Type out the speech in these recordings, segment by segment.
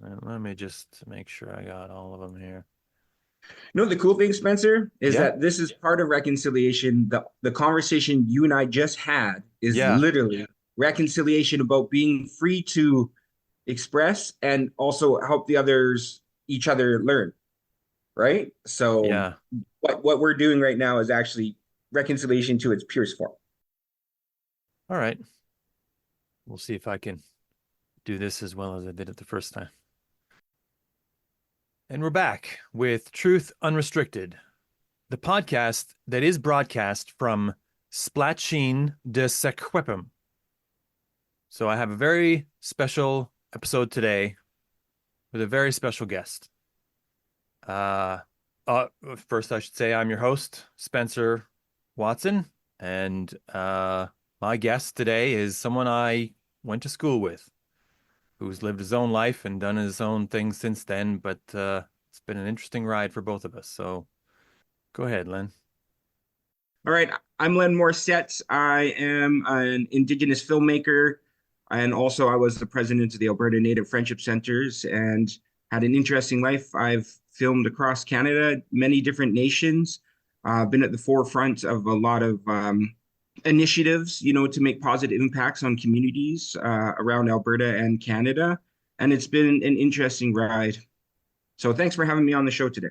Let me just make sure I got all of them here. You know, the cool thing, Spencer, is Yeah, that this is part of reconciliation. The conversation you and I just had is yeah, literally reconciliation about being free to express and also help the others, each other learn, right? So yeah. what we're doing right now is actually reconciliation to its purest form. All right. We'll see if I can do this as well as I did it the first time. And we're back with Truth Unrestricted, the podcast that is broadcast from Splatsheen de Sequepem. So I have a very special episode today with a very special guest. Uh, uh, First, I should say I'm your host, Spencer Watson, and my guest today is someone I went to school with, who's lived his own life and done his own things since then. But it's been an interesting ride for both of us. So go ahead, Len. All right, I'm Len Morissette. I am an Indigenous filmmaker, and also I was the president of the Alberta Native Friendship Centers and had an interesting life. I've filmed across Canada, many different nations. Been at the forefront of a lot of initiatives, to make positive impacts on communities around Alberta and Canada. And it's been an interesting ride. So thanks for having me on the show today.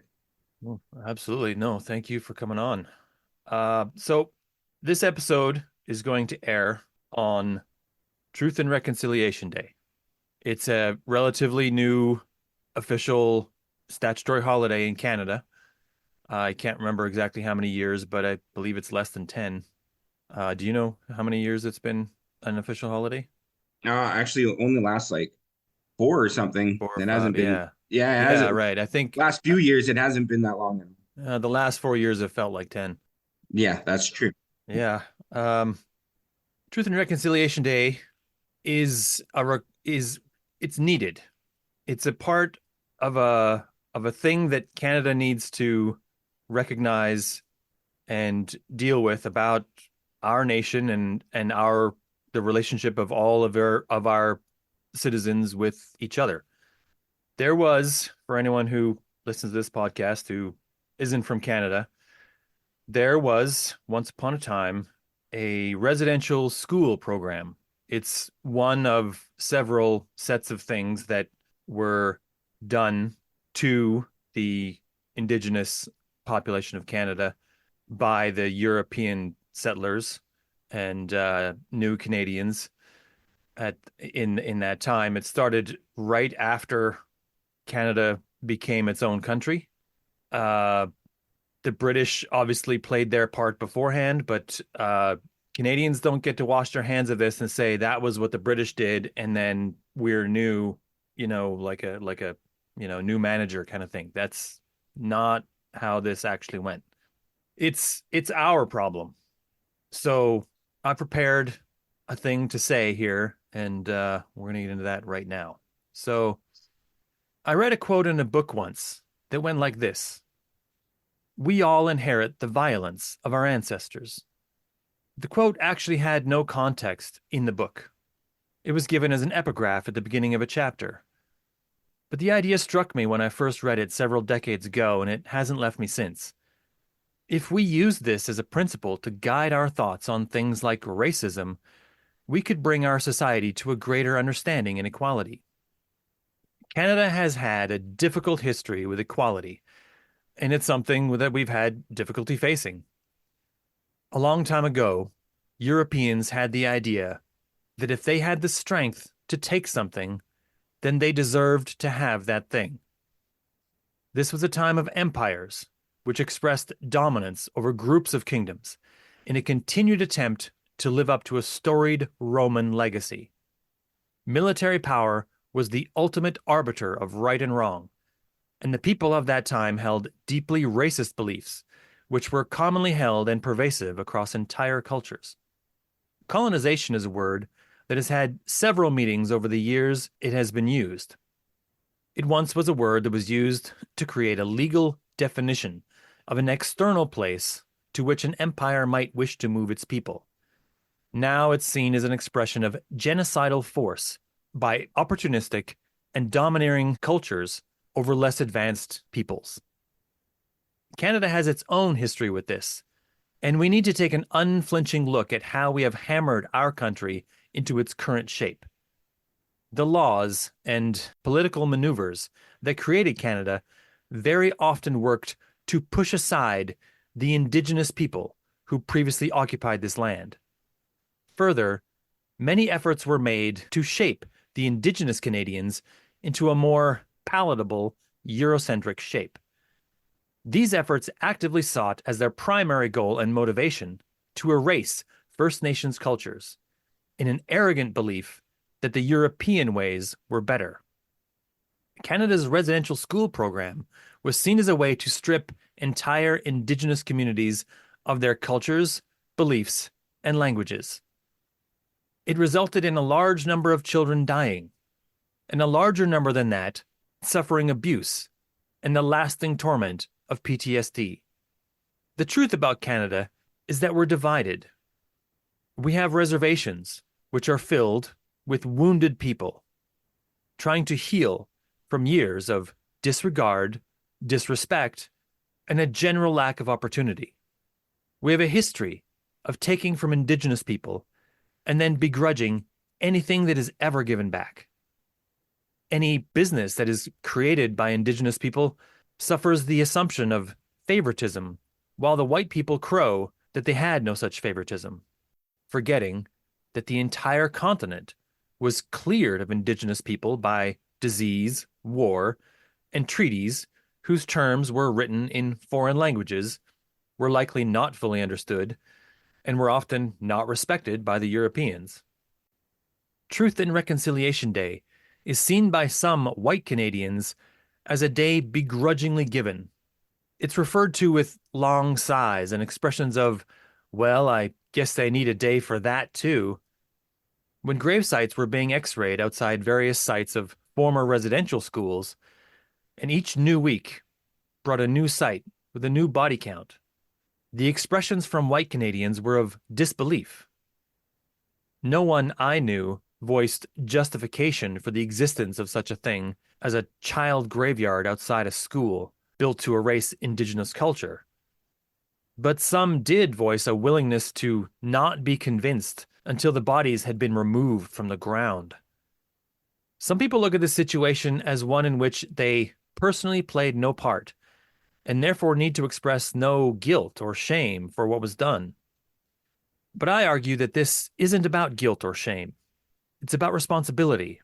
Well, absolutely. No, thank you for coming on. So this episode is going to air on Truth and Reconciliation Day. It's a relatively new official statutory holiday in Canada. I can't remember exactly how many years, but I believe it's less than 10. Do you know how many years it's been an official holiday? Actually, it only lasts like four or something. Four or It five, hasn't been, yeah. yeah, it Yeah, hasn't. right. I think Last few years, it hasn't been that long. the last 4 years have felt like 10. Yeah, that's true. Yeah. Um, Truth and Reconciliation Day is it's needed. It's a part of a thing that Canada needs to recognize and deal with about our nation and our the relationship of all of our citizens with each other. There was, for anyone who listens to this podcast who isn't from Canada, there was once upon a time a residential school program. It's one of several sets of things that were done to the Indigenous population of Canada by the European settlers and new Canadians at in that time. It started right after Canada became its own country. Uh, the British obviously played their part beforehand, but Canadians don't get to wash their hands of this and say that was what the British did, and then we're new, like a new manager kind of thing. That's not how this actually went. It's our problem. So I prepared a thing to say here, and we're gonna get into that right now. So I read a quote in a book once that went like this: "We all inherit the violence of our ancestors." The quote actually had no context in the book. It was given as an epigraph at the beginning of a chapter. But the idea struck me when I first read it several decades ago, and it hasn't left me since. If we use this as a principle to guide our thoughts on things like racism, we could bring our society to a greater understanding and equality. Canada has had a difficult history with equality, and it's something that we've had difficulty facing. A long time ago, Europeans had the idea that if they had the strength to take something, then they deserved to have that thing. This was a time of empires, which expressed dominance over groups of kingdoms in a continued attempt to live up to a storied Roman legacy. Military power was the ultimate arbiter of right and wrong, and the people of that time held deeply racist beliefs, which were commonly held and pervasive across entire cultures. Colonization is a word that has had several meanings over the years it has been used. It once was a word that was used to create a legal definition of an external place to which an empire might wish to move its people. Now it's seen as an expression of genocidal force by opportunistic and domineering cultures over less advanced peoples. Canada has its own history with this, and we need to take an unflinching look at how we have hammered our country into its current shape. The laws and political maneuvers that created Canada very often worked to push aside the Indigenous people who previously occupied this land. Further, many efforts were made to shape the Indigenous Canadians into a more palatable Eurocentric shape. These efforts actively sought as their primary goal and motivation to erase First Nations cultures in an arrogant belief that the European ways were better. Canada's residential school program was seen as a way to strip entire Indigenous communities of their cultures, beliefs, and languages. It resulted in a large number of children dying, and a larger number than that suffering abuse and the lasting torment of PTSD. The truth about Canada is that we're divided. We have reservations, which are filled with wounded people trying to heal from years of disregard, disrespect, and a general lack of opportunity. We have a history of taking from Indigenous people and then begrudging anything that is ever given back. Any business that is created by Indigenous people suffers the assumption of favoritism, while the white people crow that they had no such favoritism, forgetting that the entire continent was cleared of Indigenous people by disease, war, and treaties whose terms were written in foreign languages, were likely not fully understood, and were often not respected by the Europeans. Truth and Reconciliation Day is seen by some white Canadians as a day begrudgingly given. It's referred to with long sighs and expressions of, well, I guess they need a day for that too. When grave sites were being x-rayed outside various sites of former residential schools, and each new week brought a new site with a new body count, the expressions from white Canadians were of disbelief. No one I knew voiced justification for the existence of such a thing as a child graveyard outside a school built to erase Indigenous culture. But some did voice a willingness to not be convinced until the bodies had been removed from the ground. Some people look at this situation as one in which they personally played no part, and therefore need to express no guilt or shame for what was done. But I argue that this isn't about guilt or shame. It's about responsibility.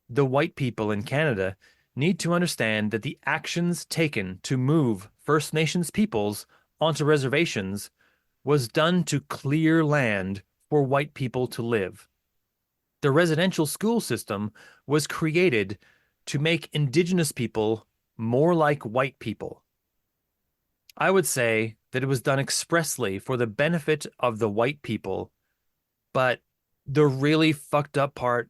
The white people in Canada need to understand that the actions taken to move First Nations peoples onto reservations was done to clear land for white people to live. The residential school system was created to make Indigenous people more like white people. I would say that it was done expressly for the benefit of the white people, but the really fucked up part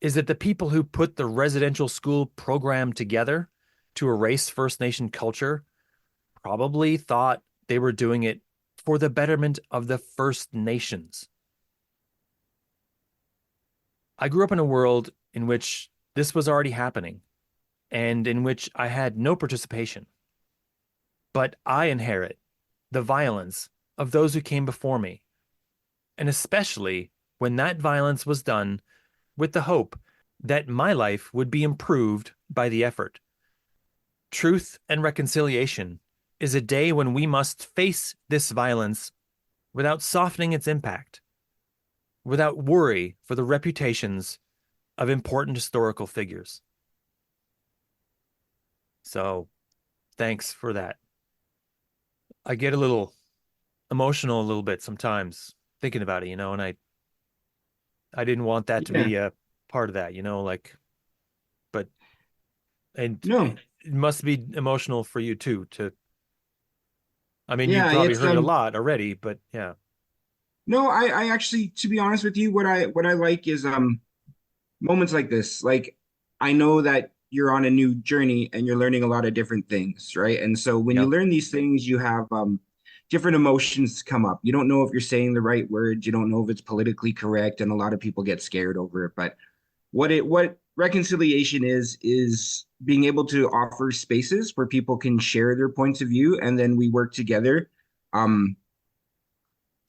is that the people who put the residential school program together to erase First Nation culture probably thought they were doing it for the betterment of the First Nations. I grew up in a world in which this was already happening and in which I had no participation. But I inherit the violence of those who came before me, and especially when that violence was done with the hope that my life would be improved by the effort. Truth and Reconciliation is a day when we must face this violence without softening its impact, without worry for the reputations of important historical figures. So, thanks for that. I get a little emotional a little bit sometimes thinking about it, and I didn't want that to Yeah. be a part of that, but and No. it must be emotional for you too I mean, you Yeah, probably it's heard it a lot already, but yeah. no, I actually, to be honest with you, what I like is moments like this. Like, I know that you're on a new journey and you're learning a lot of different things, right? And so when you Yep. learn these things, you have different emotions come up. You don't know if you're saying the right words, you don't know if it's politically correct, and a lot of people get scared over it. But what reconciliation is being able to offer spaces where people can share their points of view, and then we work together. Um,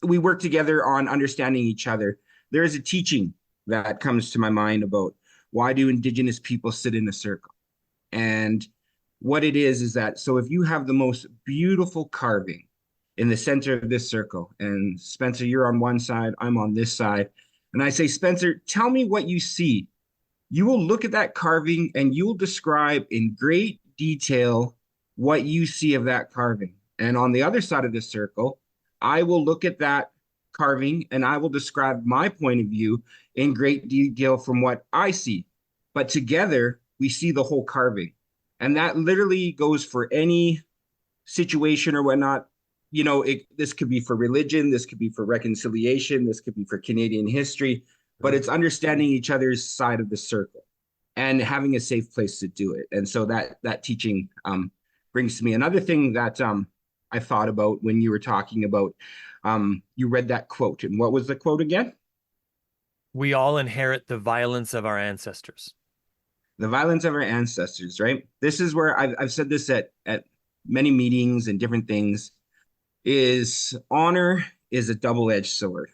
we work together on understanding each other. There is a teaching that comes to my mind about why do Indigenous people sit in a circle? And what it is that so if you have the most beautiful carving in the center of this circle, and Spencer, you're on one side, I'm on this side, and I say, Spencer, tell me what you see. You will look at that carving and you will describe in great detail what you see of that carving. And on the other side of the circle, I will look at that carving and I will describe my point of view in great detail from what I see. But together, we see the whole carving. And that literally goes for any situation or whatnot. This could be for religion, this could be for reconciliation, this could be for Canadian history, but Sure. it's understanding each other's side of the circle and having a safe place to do it. And so that teaching brings to me another thing that I thought about when you were talking about you read that quote. And what was the quote again? We all inherit the violence of our ancestors. The violence of our ancestors, right? This is where I've said this at many meetings and different things is honor is a double-edged sword.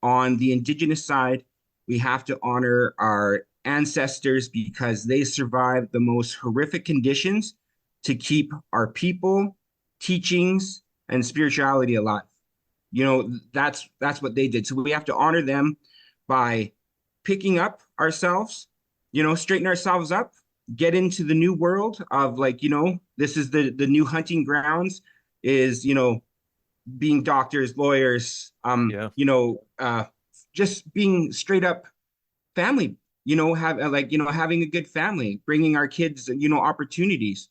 On the Indigenous side, we have to honor our ancestors because they survived the most horrific conditions to keep our people, teachings, and spirituality alive. That's what they did. So we have to honor them by picking up ourselves, straighten ourselves up, get into the new world of this is the new hunting grounds is, being doctors, lawyers, Yeah. just being straight up family, having a good family, bringing our kids, opportunities.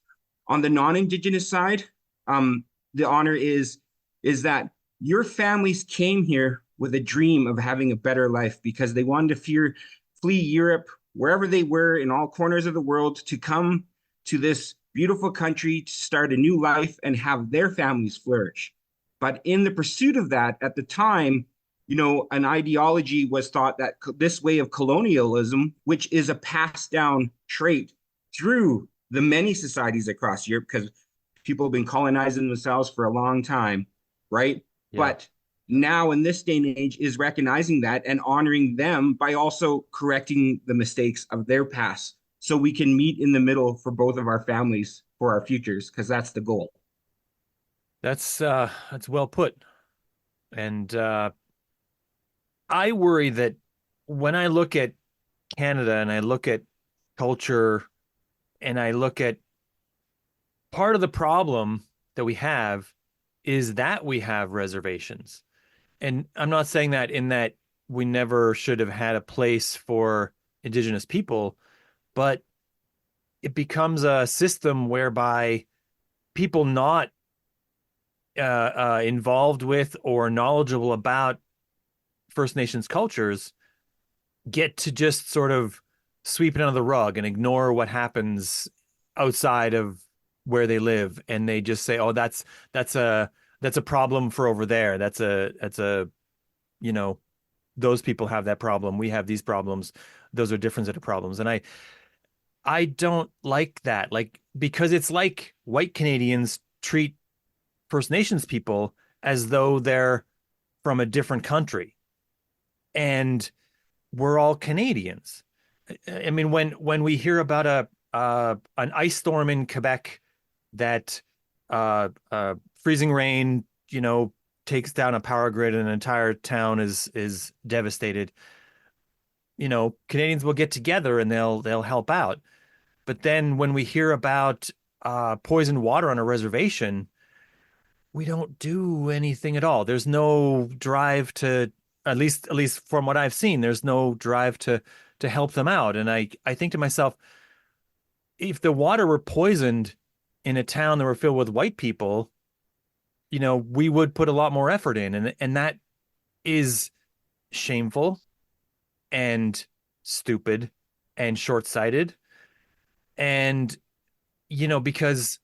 On the non-Indigenous side, the honor is that your families came here with a dream of having a better life because they wanted to flee Europe, wherever they were in all corners of the world, to come to this beautiful country to start a new life and have their families flourish. But in the pursuit of that, at the time, an ideology was thought that this way of colonialism, which is a passed down trait through the many societies across Europe, because people have been colonizing themselves for a long time, right? Yeah. But now in this day and age is recognizing that and honoring them by also correcting the mistakes of their past so we can meet in the middle for both of our families for our futures, because that's the goal. That's well put. And I worry that when I look at Canada and I look at culture and I look at part of the problem that we have is that we have reservations. And I'm not saying that in that we never should have had a place for Indigenous people, but it becomes a system whereby people not involved with or knowledgeable about First Nations cultures get to just sort of sweep it under the rug and ignore what happens outside of where they live, and they just say, "Oh, that's a that's a problem for over there. That's a you know those people have that problem. We have these problems. Those are different set of problems." And I don't like that. Like because it's like white Canadians treat First Nations people as though they're from a different country, and we're all Canadians. I mean, when we hear about a an ice storm in Quebec that freezing rain, takes down a power grid and an entire town is devastated. Canadians will get together and they'll help out. But then when we hear about poisoned water on a reservation, we don't do anything at all. There's no drive to, at least from what I've seen, there's no drive to help them out. And I think to myself, if the water were poisoned in a town that were filled with white people, we would put a lot more effort in. And that is shameful and stupid and short-sighted. And, because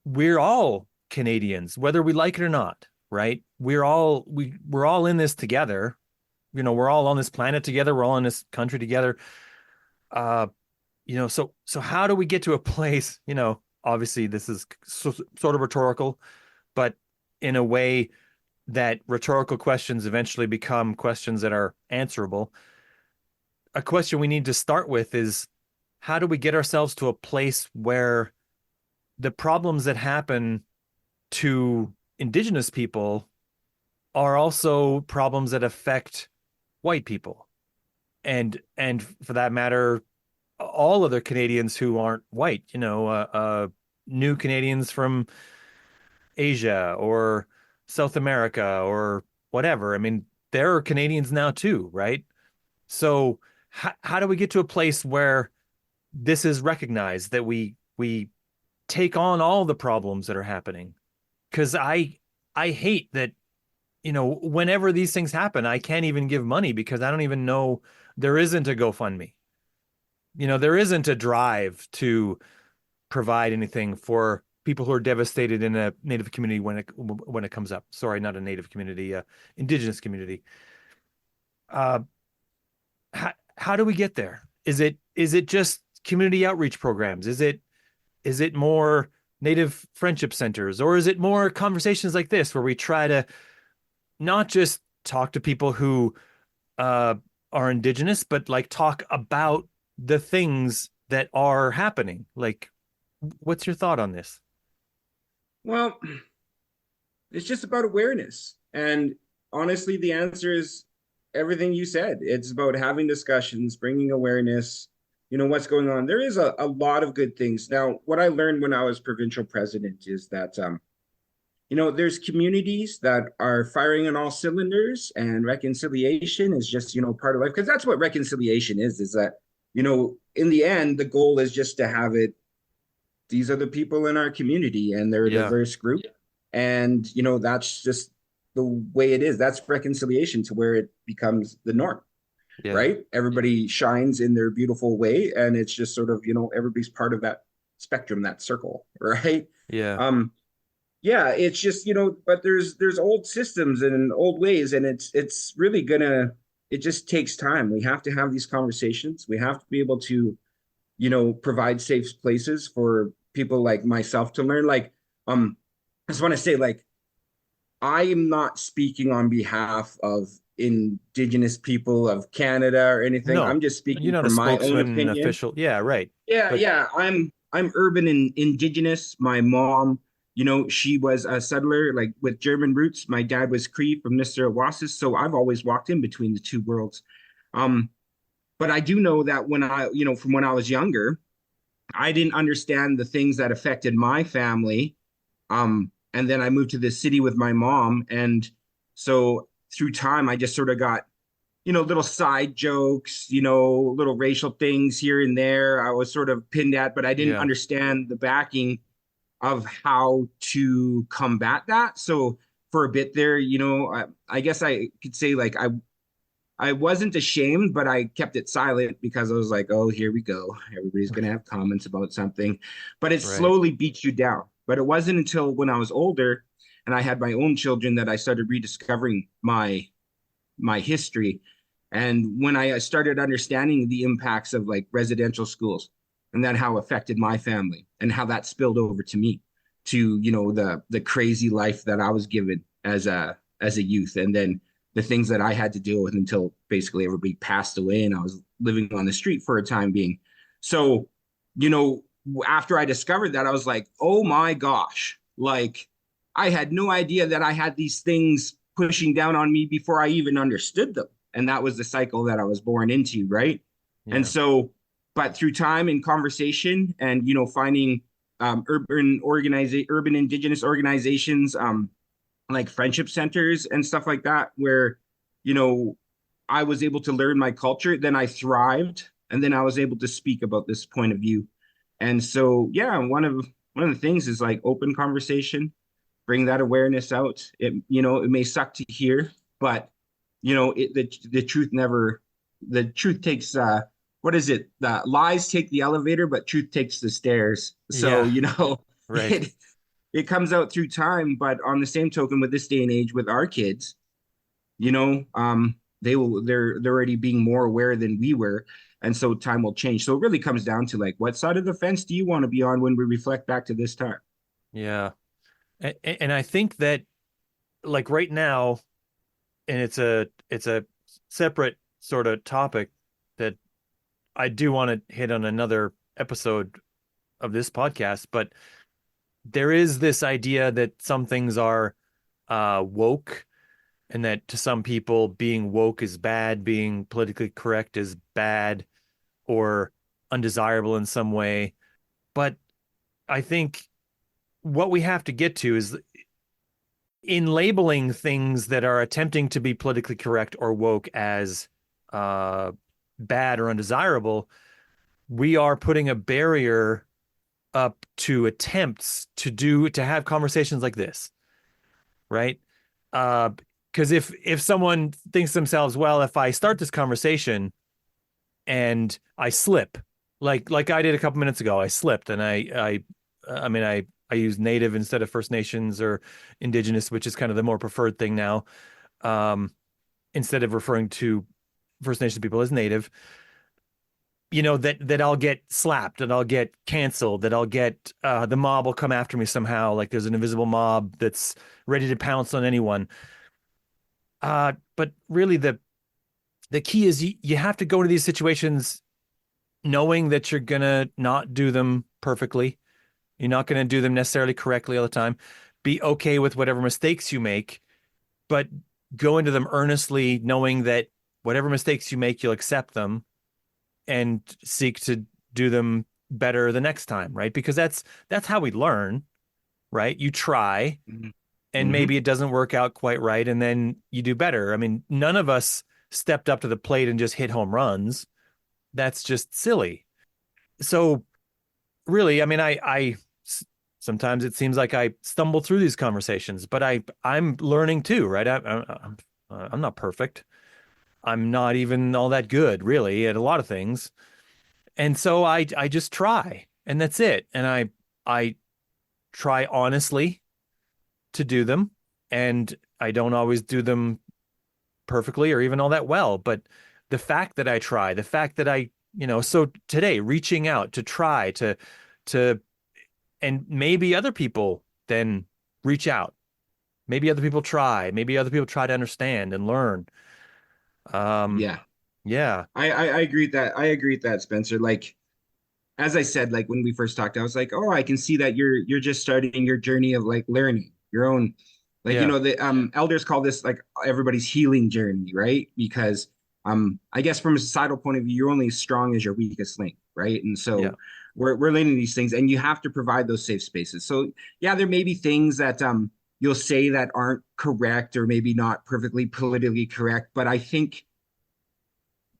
we're all Canadians, whether we like it or not, right? We're all in this together. We're all on this planet together. We're all in this country together. uh, so how do we get to a place, obviously this is sort of rhetorical, but in a way that rhetorical questions eventually become questions that are answerable. A question we need to start with is how do we get ourselves to a place where the problems that happen to Indigenous people are also problems that affect white people and for that matter all other Canadians who aren't white, new Canadians from Asia or South America or whatever. I mean, there are Canadians now too, right? So how do we get to a place where this is recognized that we take on all the problems that are happening? Because I hate that, whenever these things happen, I can't even give money because I don't even know there isn't a GoFundMe. There isn't a drive to provide anything for people who are devastated in a Native community when it comes up. Sorry, not a Native community, Indigenous community. Uh, how do we get there? Is it just community outreach programs? Is it more Native friendship centers, or is it more conversations like this where we try to not just talk to people who uh, are Indigenous, but like talk about the things that are happening? Like, what's your thought on this? Well, it's just about awareness. And honestly, the answer is everything you said. It's about having discussions, bringing awareness, what's going on. There is a lot of good things. Now, what I learned when I was provincial president is that, there's communities that are firing on all cylinders, and reconciliation is just, part of life. Because that's what reconciliation is that, in the end, the goal is just to have it. These are the people in our community, and they're a Yeah, diverse group. And, that's just the way it is. That's reconciliation to where it becomes the norm, yeah, right? Everybody shines in their beautiful way. And it's just sort of, everybody's part of that spectrum, that circle, right? yeah, Um, yeah, it's just, but there's old systems and old ways, and it's really gonna, it just takes time. We have to have these conversations. We have to be able to, provide safe places for people like myself to learn. Like, I just want to say, like, I am not speaking on behalf of Indigenous people of Canada or anything. no, I'm just you're speaking not a from my own spokesman opinion. official. Yeah, right. Yeah, But yeah. I'm urban and Indigenous. My mom, she was a settler, like with German roots. My dad was Cree from Mr. So I've always walked in between the two worlds. Um, but I do know that when from when I was younger, I didn't understand the things that affected my family. And then I moved to this city with my mom. And so through time, I just sort of got, little side jokes, little racial things here and there. I was sort of pinned at, but I didn't yeah, understand the backing of how to combat that. So for a bit there, I guess I could say like I wasn't ashamed, but I kept it silent because I was like, oh, here we go. Everybody's going to have comments about something. But it right. slowly beats you down. But it wasn't until when I was older and I had my own children that I started rediscovering my history. And when I started understanding the impacts of like residential schools and then how it affected my family and how that spilled over to me, to the crazy life that I was given as a youth, and then the things that I had to deal with until basically everybody passed away and I was living on the street for a time being. So, you know, after I discovered that, I was like, oh my gosh, like I had no idea that I had these things pushing down on me before I even understood them. And that was the cycle that I was born into, right? And Yeah, so, but through time and conversation and, finding urban Indigenous organizations, like friendship centers and stuff like that, where, you know, I was able to learn my culture, then I thrived, and then I was able to speak about this point of view. And so, yeah, one of the things is like open conversation, bring that awareness out. It may suck to hear, but the truth never, the truth takes what is it? The lies take the elevator, but truth takes the stairs. So, yeah, right. it comes out through time. But on the same token, with this day and age, with our kids, they're already being more aware than we were. And so time will change. So it really comes down to like, what side of the fence do you want to be on when we reflect back to this time? Yeah. And I think that like right now, and it's a separate sort of topic that I do want to hit on another episode of this podcast, but there is this idea that some things are woke, and that to some people being woke is bad, being politically correct is bad or undesirable in some way. But I think what we have to get to is in labeling things that are attempting to be politically correct or woke as uh, bad or undesirable, we are putting a barrier up to attempts to have conversations like this, right? Uh, because if someone thinks to themselves, well, if I start this conversation and I slip, like I did a couple minutes ago, I slipped and I use Native instead of First Nations or Indigenous, which is kind of the more preferred thing now. Um, Instead of referring to First Nation people as Native, that I'll get slapped, that I'll get canceled, that I'll get the mob will come after me somehow, like there's an invisible mob that's ready to pounce on anyone. But really the key is you have to go into these situations knowing that you're gonna not do them perfectly. You're not gonna do them necessarily correctly all the time. Be okay with whatever mistakes you make, but go into them earnestly, knowing that whatever mistakes you make, you'll accept them and seek to do them better the next time, right? Because that's how we learn, right? You try and Mm-hmm. maybe it doesn't work out quite right and then you do better. I mean, none of us stepped up to the plate and just hit home runs. That's just silly. So really, I mean, I sometimes it seems like I stumble through these conversations, but I'm learning too, right? I'm not perfect. I'm not even all that good, really, at a lot of things. And so I just try, and that's it. And I try honestly to do them, and I don't always do them perfectly or even all that well. But the fact that I try, the fact that so today reaching out to try to and maybe other people then reach out. Maybe other people try. Maybe other people try to understand and learn. Um, Yeah. yeah, I agree with that. I agree with that, Spencer. Like, as I said, like when we first talked, I was like, oh, I can see that you're just starting your journey of like learning your own, like, yeah, the elders call this like everybody's healing journey, right? Because I guess from a societal point of view, you're only as strong as your weakest link, right? And yeah, so we're learning these things, and you have to provide those safe spaces. So yeah, there may be things that you'll say that aren't correct or maybe not perfectly politically correct, but I think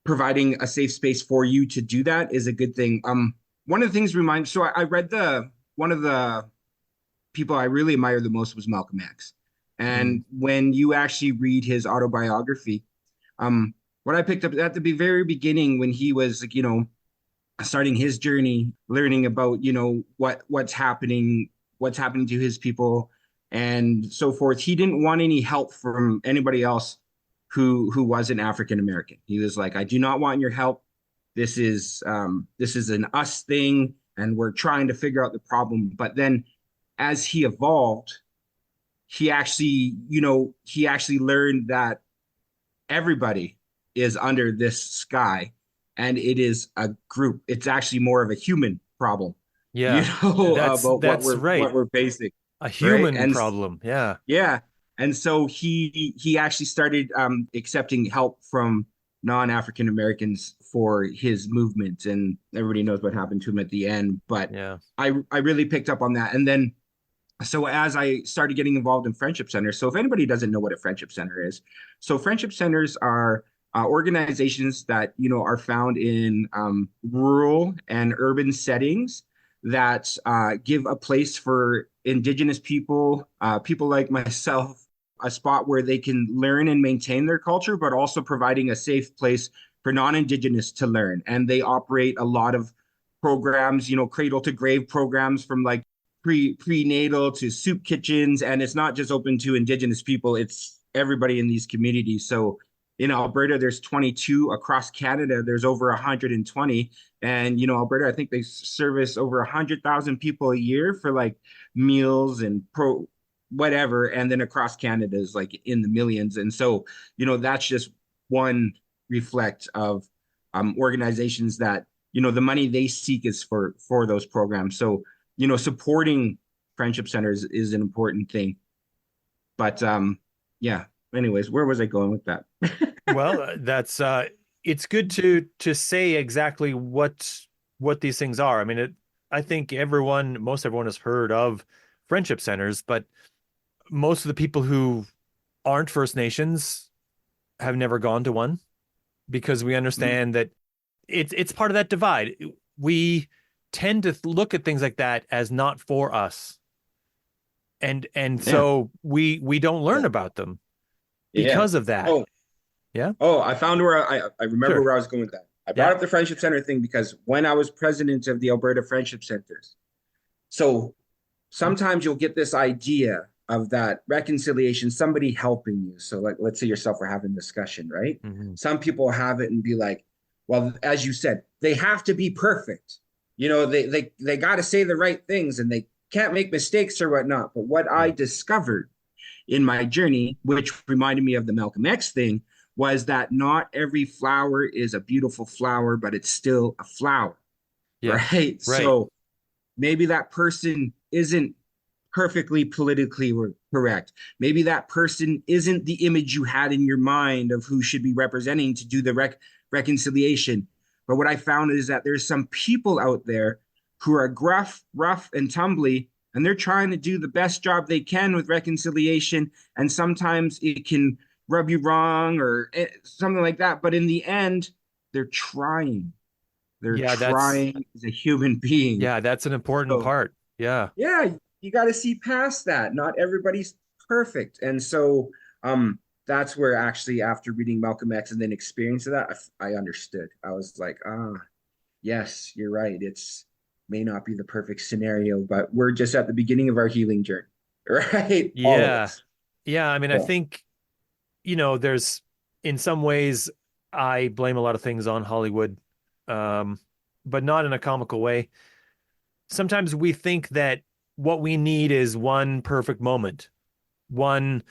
providing a safe space for you to do that is a good thing. One of the things so I read one of the people I really admire the most was Malcolm X. mm, And when you actually read his autobiography, what I picked up at the very beginning when he was like, starting his journey, learning about, what's happening to his people and so forth. He didn't want any help from anybody else who wasn't African American. He was like, I do not want your help. This is an us thing, and we're trying to figure out the problem. But then as he evolved, he actually learned that everybody is under this sky, and it is a group. It's actually more of a human problem, yeah. about what That's we're right. what we're facing, A right? human And problem. Yeah, yeah, and so he actually started accepting help from non-African Americans for his movement, and everybody knows what happened to him at the end. But yeah, I really picked up on that, and then so as I started getting involved in friendship centers, so if anybody doesn't know what a friendship center is, so friendship centers are organizations that are found in rural and urban settings that give a place for Indigenous people, people like myself, a spot where they can learn and maintain their culture, but also providing a safe place for non-Indigenous to learn. And they operate a lot of programs, cradle to grave programs from like prenatal to soup kitchens, and it's not just open to Indigenous people, it's everybody in these communities. So in Alberta, there's 22. Across Canada, there's over 120. And, Alberta, I think they service over 100,000 people a year for like meals and whatever. And then across Canada is like in the millions. And so, that's just one reflect of organizations that, the money they seek is for those programs. So, supporting friendship centers is an important thing. But yeah. Anyways, where was I going with that? Well, that's it's good to say exactly what these things are. I mean, I think most everyone has heard of friendship centers, but most of the people who aren't First Nations have never gone to one because we Mm, understand that it's part of that divide. We tend to look at things like that as not for us. And yeah, so we don't learn yeah, about them yeah. because of that. Oh, Yeah, I found where I remember sure. where I was going with that. I brought Yeah. up the Friendship Center thing because when I was president of the Alberta Friendship Centers, so sometimes you'll get this idea of that reconciliation, somebody helping you. So, like, let's say yourself are having a discussion, right? Hmm. Some people have it and be like, well, as you said, they have to be perfect. They got to say the right things and they can't make mistakes or whatnot. But what I Yeah. discovered in my journey, which reminded me of the Malcolm X thing, was that not every flower is a beautiful flower, but it's still a flower, Yeah. right? Right. So maybe that person isn't perfectly politically correct. Maybe that person isn't the image you had in your mind of who should be representing to do the reconciliation. But what I found is that there's some people out there who are gruff, rough, and tumbly, and they're trying to do the best job they can with reconciliation. And sometimes it can rub you wrong or something like that. But in the end, they're trying. They're Yeah, that's trying as a human being. yeah, that's an important So part. Yeah. yeah, you got to see past that. Not everybody's perfect. And so that's where actually after reading Malcolm X and then experiencing that, I understood. I was like, yes, you're right. It's may not be the perfect scenario, but we're just at the beginning of our healing journey, right? All of Yeah. us. Yeah, I mean, I So, think, there's in some ways I blame a lot of things on Hollywood, um, but not in a comical way. Sometimes we think that what we need is one perfect moment, one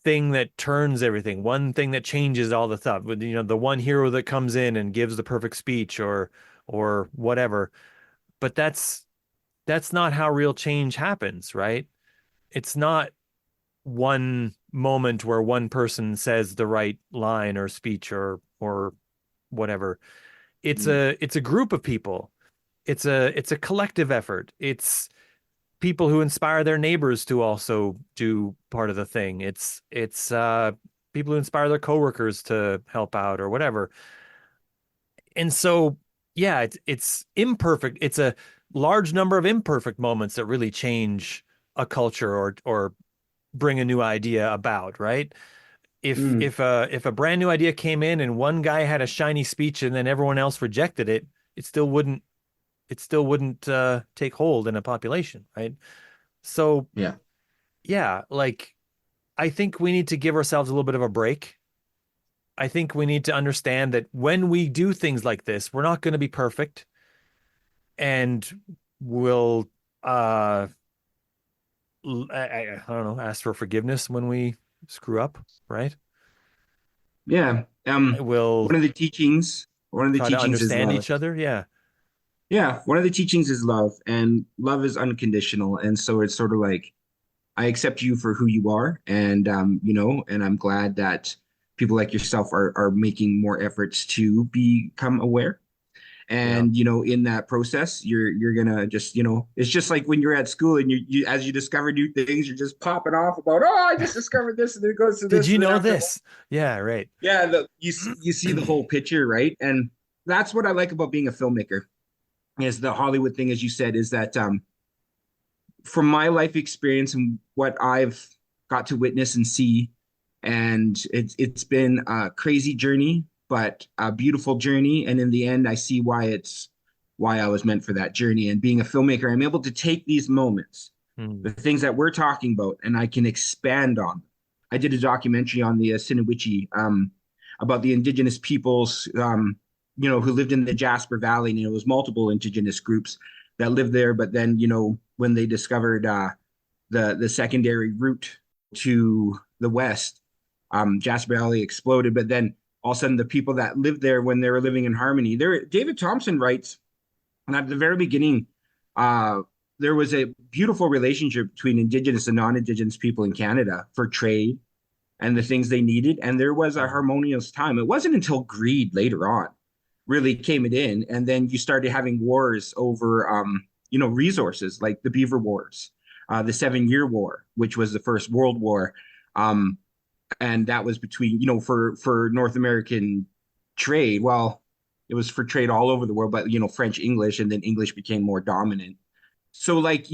thing that turns everything, one thing that changes all the stuff. With the one hero that comes in and gives the perfect speech or whatever. But that's not how real change happens, right? It's not one moment where one person says the right line or speech or whatever. mm, It's a group of people. It's a collective effort. It's people who inspire their neighbors to also do part of the thing. It's people who inspire their coworkers to help out or whatever. And so yeah, it's imperfect. It's a large number of imperfect moments that really change a culture or bring a new idea about, right? mm, If a brand new idea came in and one guy had a shiny speech and then everyone else rejected it, it still wouldn't take hold in a population, right? So yeah. yeah, like I think we need to give ourselves a little bit of a break. I think we need to understand that when we do things like this, we're not going to be perfect and we'll uh I don't know, ask for forgiveness when we screw up, right? Yeah. We'll One of the try to teachings is understand love. each other. Yeah. Yeah, one of the teachings is love, and love is unconditional. And so it's sort of like I accept you for who you are, and and I'm glad that people like yourself are making more efforts to become aware. Yeah. And in that process, you're gonna just it's just like when you're at school and you as you discover new things, you're just popping off about I just discovered this, and then it goes to Did this, you and then know after a while, this? Yeah, right. yeah, you see the whole picture, right? And that's what I like about being a filmmaker is the Hollywood thing, as you said, is that from my life experience and what I've got to witness and see, and it's been a crazy journey, but a beautiful journey. And in the end, I see why I was meant for that journey. And being a filmmaker, I'm able to take these moments, Hmm. the things that we're talking about, and I can expand on them. I did a documentary on the Assiniboine about the Indigenous peoples, who lived in the Jasper Valley. And, it was multiple Indigenous groups that lived there. But then, when they discovered the secondary route to the west, Jasper Valley exploded. But then all of a sudden, the people that lived there when they were living in harmony, David Thompson writes, and at the very beginning, uh, there was a beautiful relationship between Indigenous and non-Indigenous people in Canada for trade and the things they needed. And there was a harmonious time. It wasn't until greed later on really came it in. And then you started having wars over, resources like the Beaver Wars, the 7 Year War, which was the First World War. Um, and that was between, for North American trade. Well, it was for trade all over the world, but, French, English, and then English became more dominant. So, like,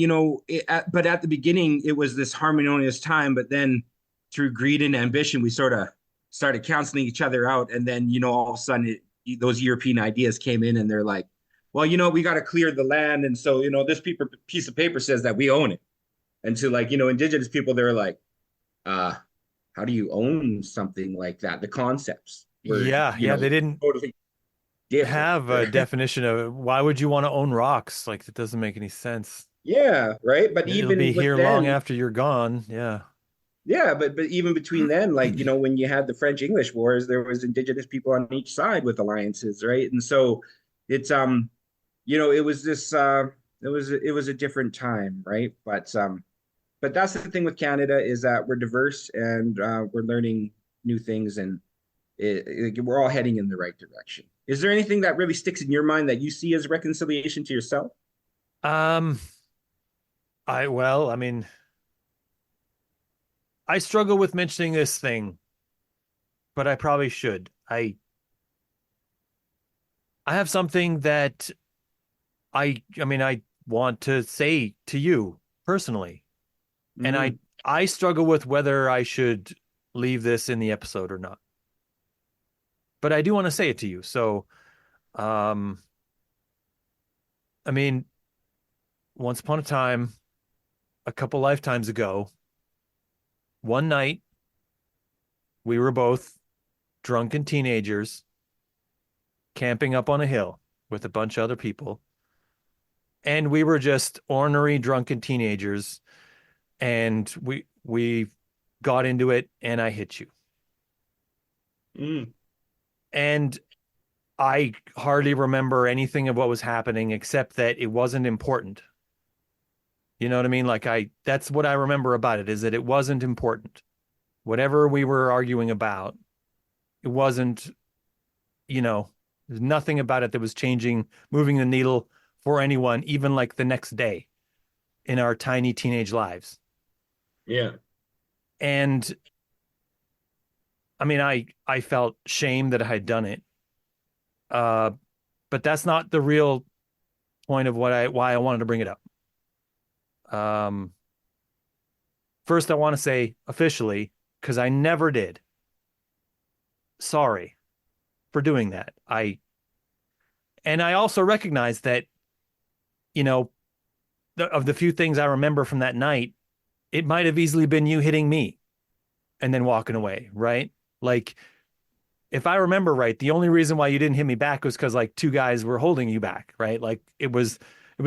but at the beginning, it was this harmonious time. But then through greed and ambition, we sort of started canceling each other out. And then, all of a sudden, those European ideas came in and they're like, well, we got to clear the land. And so, this piece of paper says that we own it. And to, like, Indigenous people, they're like, how do you own something like that? The concepts were, Yeah, yeah, they didn't totally different. have a definition of why would you want to own rocks? Like that doesn't make any sense. Yeah, right. But It'll be even with here long then, after you're gone. Yeah. yeah, but even between then, like, when you had the French English wars, there was Indigenous people on each side with alliances, right? And so it's it was this it was a different time, right? But that's the thing with Canada is that we're diverse and we're learning new things, and we're all heading in the right direction. Is there anything that really sticks in your mind that you see as reconciliation to yourself? Um, I mean, I struggle with mentioning this thing, but I probably should. I have something that I want to say to you personally, and Mm, I struggle with whether I should leave this in the episode or not. But I do want to say it to you. So, um, I mean, once upon a time, a couple lifetimes ago, one night we were both drunken teenagers camping up on a hill with a bunch of other people. And we were just ornery drunken teenagers and we got into it and I hit you. mm, And I hardly remember anything of what was happening except that it wasn't important. You know what I mean? Like that's what I remember about it is that it wasn't important. Whatever we were arguing about, it wasn't, there's nothing about it that was changing, moving the needle for anyone, even like the next day in our tiny teenage lives. yeah. And I mean, I felt shame that I had done it. Uh, but that's not the real point of why I wanted to bring it up. Um, First, I want to say officially, because I never did. Sorry for doing that. And I also recognize that, you know, of the few things I remember from that night, it might have easily been you hitting me and then walking away, right? Like, if I remember right, the only reason why you didn't hit me back was because like two guys were holding you back, right? Like it was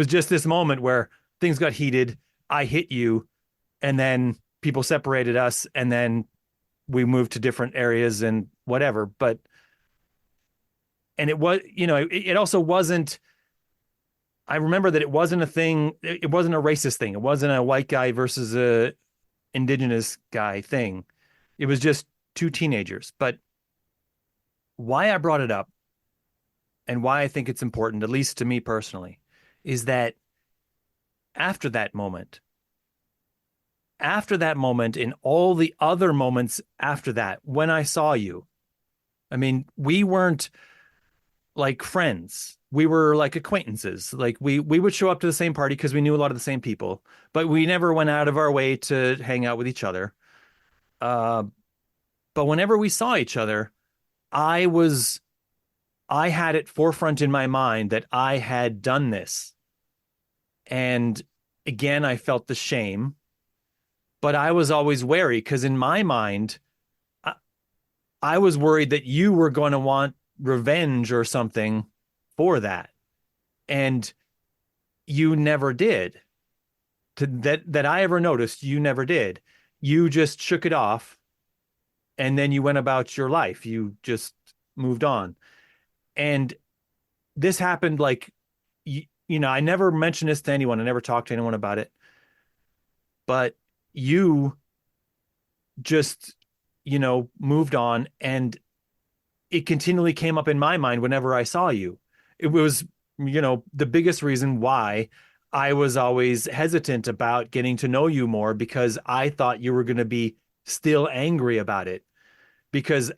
just this moment where things got heated. I hit you, and then people separated us, and then we moved to different areas and whatever. But and it was, it also wasn't. I remember that it wasn't a thing. It wasn't a racist thing. It wasn't a white guy versus a indigenous guy thing. It was just two teenagers. But why I brought it up and why I think it's important, at least to me personally, is that after that moment, and all the other moments after that, when I saw you, I mean, we weren't like friends. We were like acquaintances. Like we would show up to the same party because we knew a lot of the same people, but we never went out of our way to hang out with each other. Uh, but whenever we saw each other, I was I had it forefront in my mind that I had done this. And again, I felt the shame, but I was always wary because in my mind, I, I was worried that you were going to want revenge or something for that. And you never did. That I ever noticed, you never did. You just shook it off and then you went about your life. You just moved on. And this happened like I never mentioned this to anyone. I never talked to anyone about it. But you just, moved on and it continually came up in my mind whenever I saw you. It was, the biggest reason why I was always hesitant about getting to know you more because I thought you were going to be still angry about it. Because,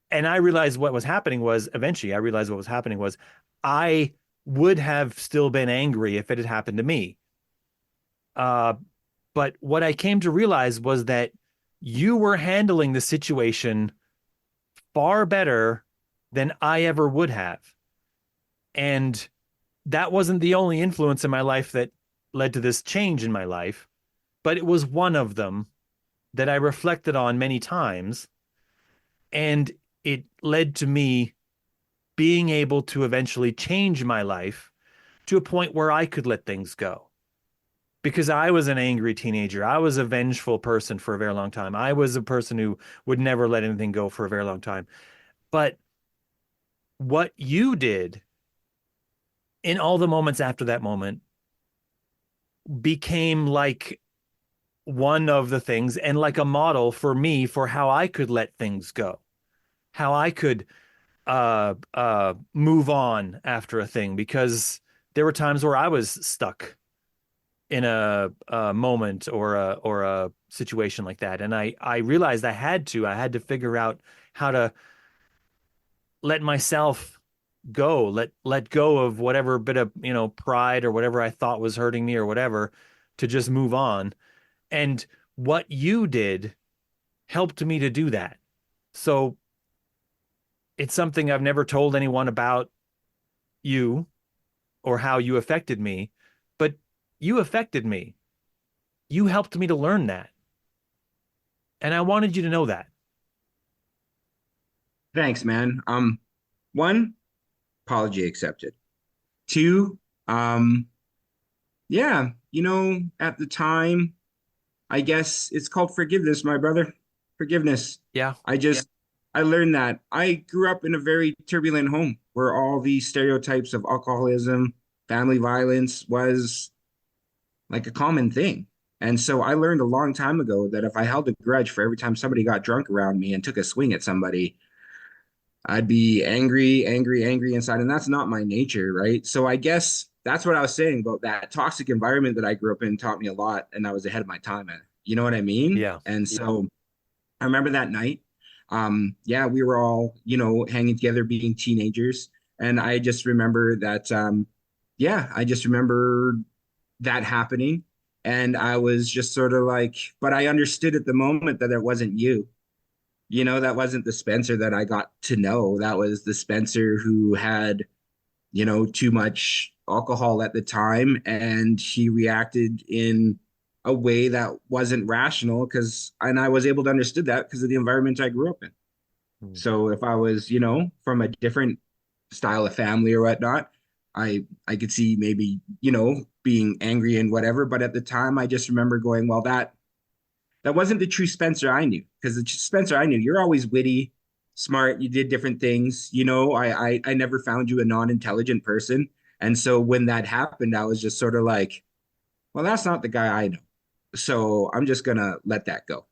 and I realized what was happening was eventually I realized what was happening was I would have still been angry if it had happened to me. Uh, but what I came to realize was that you were handling the situation far better than I ever would have. And that wasn't the only influence in my life that led to this change in my life, but it was one of them that I reflected on many times. And it led to me being able to eventually change my life to a point where I could let things go. Because I was an angry teenager. I was a vengeful person for a very long time. I was a person who would never let anything go for a very long time. But what you did in all the moments after that moment became like one of the things and like a model for me for how I could let things go, how I could move on after a thing because there were times where I was stuck in a moment or a situation like that, and I realized I had to figure out how to let myself go, let go of whatever bit of pride or whatever I thought was hurting me or whatever, to just move on. And what you did helped me to do that. So it's something I've never told anyone about you or how you affected me, but you affected me. You helped me to learn that. And I wanted you to know that. Thanks, man. One, apology accepted. Two, um, yeah, at the time, I guess it's called forgiveness, my brother. Forgiveness. Yeah. I just, I learned that. I grew up in a very turbulent home where all these stereotypes of alcoholism, family violence was like a common thing. And so I learned a long time ago that if I held a grudge for every time somebody got drunk around me and took a swing at somebody, I'd be angry, angry, angry inside. And that's not my nature, right? So I guess that's what I was saying about that toxic environment that I grew up in taught me a lot, and I was ahead of my time. You know what I mean? Yeah. And so I remember that night. Yeah, we were all, hanging together, being teenagers. And I just remember that, yeah, I just remember that happening. And I was just sort of like, but I understood at the moment that it wasn't you. That wasn't the Spencer that I got to know. That was the Spencer who had, too much alcohol at the time. And he reacted in a way that wasn't rational and I was able to understand that because of the environment I grew up in. Mm. So if I was, from a different style of family or whatnot, I could see maybe, being angry and whatever. But at the time, I just remember going, well, that wasn't the true Spencer I knew. Because the Spencer I knew, you're always witty, smart, you did different things. I never found you a non-intelligent person. And so when that happened, I was just sort of like, well, that's not the guy I know. So I'm just gonna let that go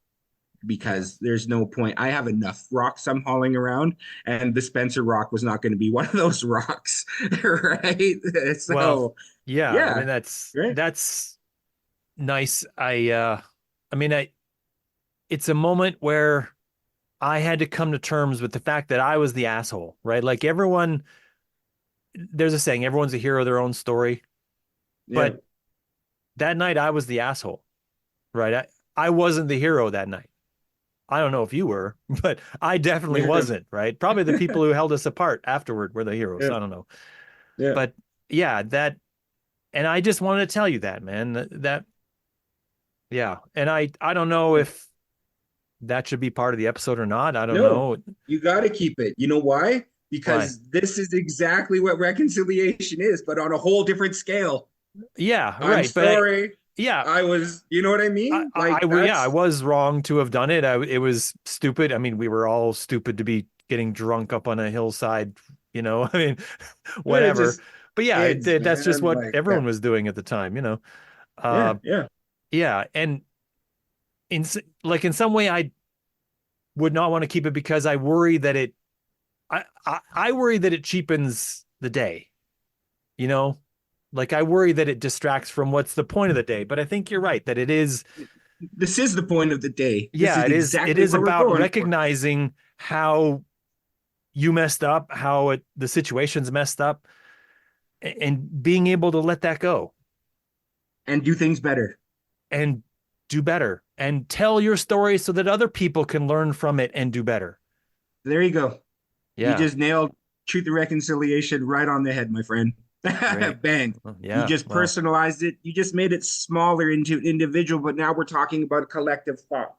Yeah. because there's no point. I have enough rocks I'm hauling around, and the Spencer rock was not going to be one of those rocks, right? Well, So, yeah, I yeah, mean that's right. that's nice. I mean, it's a moment where I had to come to terms with the fact that I was the asshole, right? Like everyone, there's a saying, everyone's a hero of their own story. Yeah, But that night I was the asshole, right? I wasn't the hero that night. I don't know if you were, but I definitely yeah, wasn't, right? Probably the people who held us apart afterward were the heroes. yeah, I don't know. yeah. But yeah, and I just wanted to tell you that, man. Yeah. And I don't know if that should be part of the episode or not. I don't No, know. you got to keep it. You know why? Why? Because this is exactly what reconciliation is, but on a whole different scale. Yeah, I'm right. But sorry. yeah, You know what I mean? Like yeah, I that's, was wrong to have done it. It was stupid. I mean, we were all stupid to be getting drunk up on a hillside, you know. I mean, yeah, whatever. just But yeah, kids, that's just man. what Like, yeah, everyone was doing at the time, you know. yeah, Uh, yeah. yeah, and like in some way, I would not want to keep it because I worry that I worry that it cheapens the day, you know. Like I worry that it distracts from what's the point of the day. But I think you're right that it is. This is the point of the day. This Yeah, is it exactly is what we're about going for. recognizing how you messed up, the situation's messed up, and being able to let that go And do things better. and do better and tell your story so that other people can learn from it and do better. There you go. You Yeah, just nailed truth and reconciliation right on the head, my friend. great. Bang. Well, You yeah, just well, personalized it. You just made it smaller into individual, but now we're talking about collective thought,